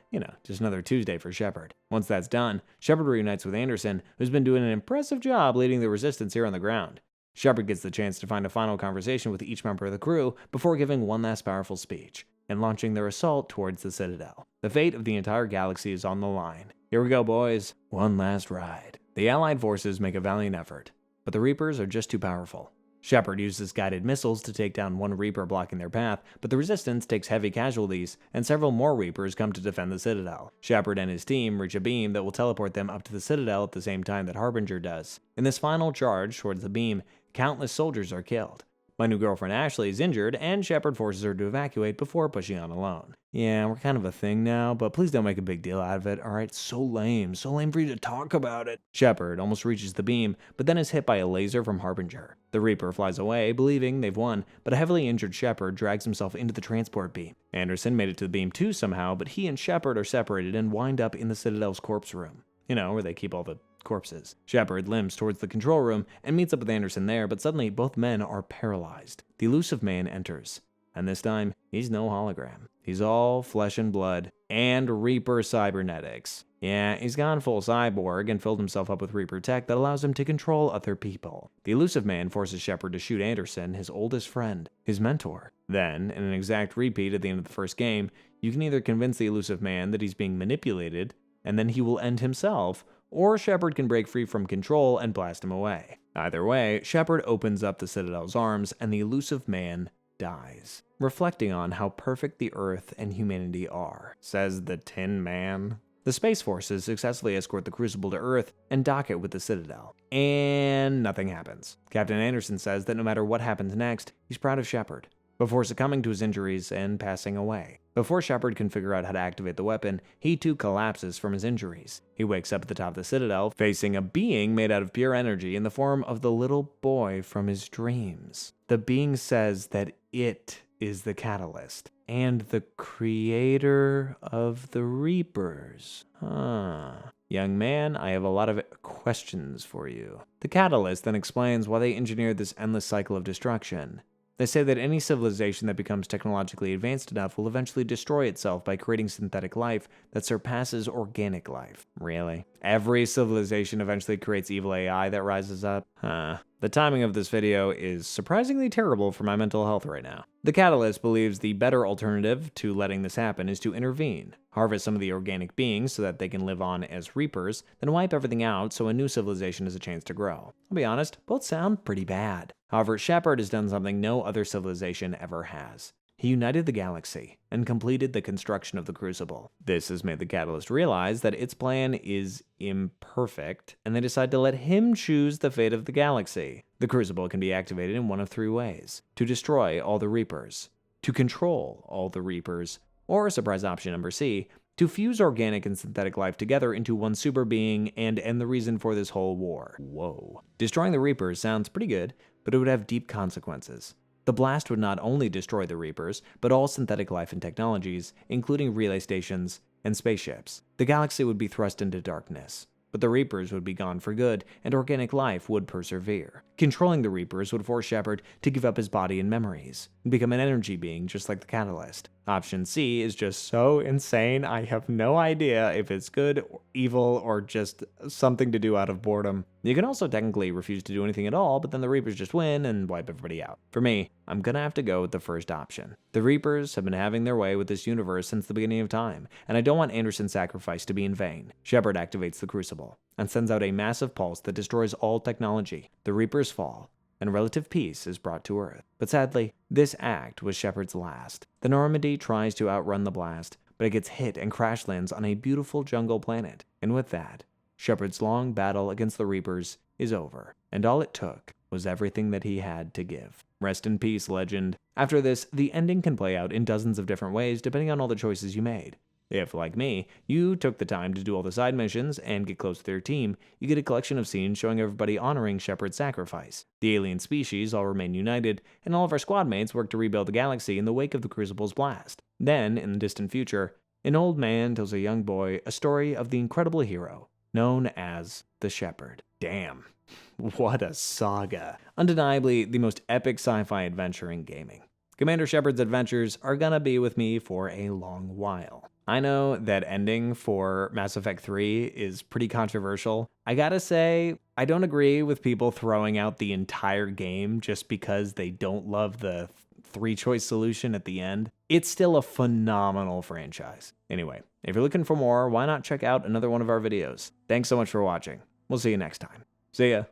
just another Tuesday for Shepard. Once that's done, Shepard reunites with Anderson, who's been doing an impressive job leading the resistance here on the ground. Shepard gets the chance to find a final conversation with each member of the crew before giving one last powerful speech and launching their assault towards the Citadel. The fate of the entire galaxy is on the line. Here we go, boys. One last ride. The Allied forces make a valiant effort, but the Reapers are just too powerful. Shepard uses guided missiles to take down one Reaper blocking their path, but the Resistance takes heavy casualties, and several more Reapers come to defend the Citadel. Shepard and his team reach a beam that will teleport them up to the Citadel at the same time that Harbinger does. In this final charge towards the beam, countless soldiers are killed. My new girlfriend Ashley is injured, and Shepard forces her to evacuate before pushing on alone. yeah, we're kind of a thing now, but please don't make a big deal out of it, alright? So lame for you to talk about it. Shepard almost reaches the beam, but then is hit by a laser from Harbinger. The Reaper flies away, believing they've won, but a heavily injured Shepard drags himself into the transport beam. Anderson made it to the beam too somehow, but he and Shepard are separated and wind up in the Citadel's corpse room. You know, where they keep all the corpses. Shepard limps towards the control room and meets up with Anderson there, but suddenly both men are paralyzed. The elusive man enters, and this time, he's no hologram. He's all flesh and blood and Reaper cybernetics. Yeah, he's gone full cyborg and filled himself up with Reaper tech that allows him to control other people. The elusive man forces Shepard to shoot Anderson, his oldest friend, his mentor. Then, in an exact repeat at the end of the first game, you can either convince the elusive man that he's being manipulated, and then he will end himself, or Shepard can break free from control and blast him away. Either way, Shepard opens up the Citadel's arms, and the elusive man dies, reflecting on how perfect the Earth and humanity are, says the Tin Man. The Space Forces successfully escort the Crucible to Earth and dock it with the Citadel. And nothing happens. Captain Anderson says that no matter what happens next, he's proud of Shepard, before succumbing to his injuries and passing away. Before Shepard can figure out how to activate the weapon, he too collapses from his injuries. He wakes up at the top of the Citadel, facing a being made out of pure energy in the form of the little boy from his dreams. The being says that it is the catalyst, and the creator of the Reapers. Young man, I have a lot of questions for you. The catalyst then explains why they engineered this endless cycle of destruction. They say that any civilization that becomes technologically advanced enough will eventually destroy itself by creating synthetic life that surpasses organic life. Really? Every civilization eventually creates evil AI that rises up? The timing of this video is surprisingly terrible for my mental health right now. The Catalyst believes the better alternative to letting this happen is to intervene, harvest some of the organic beings so that they can live on as Reapers, then wipe everything out so a new civilization has a chance to grow. I'll be honest, both sound pretty bad. However, Shepard has done something no other civilization ever has. He united the galaxy and completed the construction of the Crucible. This has made the Catalyst realize that its plan is imperfect, and they decide to let him choose the fate of the galaxy. The Crucible can be activated in one of three ways: to destroy all the Reapers, to control all the Reapers, or surprise option number C, to fuse organic and synthetic life together into one super being and end the reason for this whole war. Whoa. Destroying the Reapers sounds pretty good, but it would have deep consequences. The blast would not only destroy the Reapers, but all synthetic life and technologies, including relay stations and spaceships. The galaxy would be thrust into darkness, but the Reapers would be gone for good, and organic life would persevere. Controlling the Reapers would force Shepard to give up his body and memories, and become an energy being just like the Catalyst. Option C is just so insane, I have no idea if it's good, or evil, or just something to do out of boredom. You can also technically refuse to do anything at all, but then the Reapers just win and wipe everybody out. For me, I'm gonna have to go with the first option. The Reapers have been having their way with this universe since the beginning of time, and I don't want Anderson's sacrifice to be in vain. Shepard activates the Crucible, and sends out a massive pulse that destroys all technology. The Reapers fall, and relative peace is brought to Earth. But sadly, this act was Shepard's last. The Normandy tries to outrun the blast, but it gets hit and crash lands on a beautiful jungle planet. And with that, Shepard's long battle against the Reapers is over, and all it took was everything that he had to give. Rest in peace, legend. After this, the ending can play out in dozens of different ways depending on all the choices you made. If, like me, you took the time to do all the side missions and get close to their team, you get a collection of scenes showing everybody honoring Shepard's sacrifice. The alien species all remain united, and all of our squad mates work to rebuild the galaxy in the wake of the Crucible's blast. Then, in the distant future, an old man tells a young boy a story of the incredible hero, known as the Shepard. Damn. What a saga. Undeniably, the most epic sci-fi adventure in gaming. Commander Shepard's adventures are gonna be with me for a long while. I know that ending for Mass Effect 3 is pretty controversial. I gotta say, I don't agree with people throwing out the entire game just because they don't love the three-choice solution at the end. It's still a phenomenal franchise. Anyway, if you're looking for more, why not check out another one of our videos? Thanks so much for watching. We'll see you next time. See ya.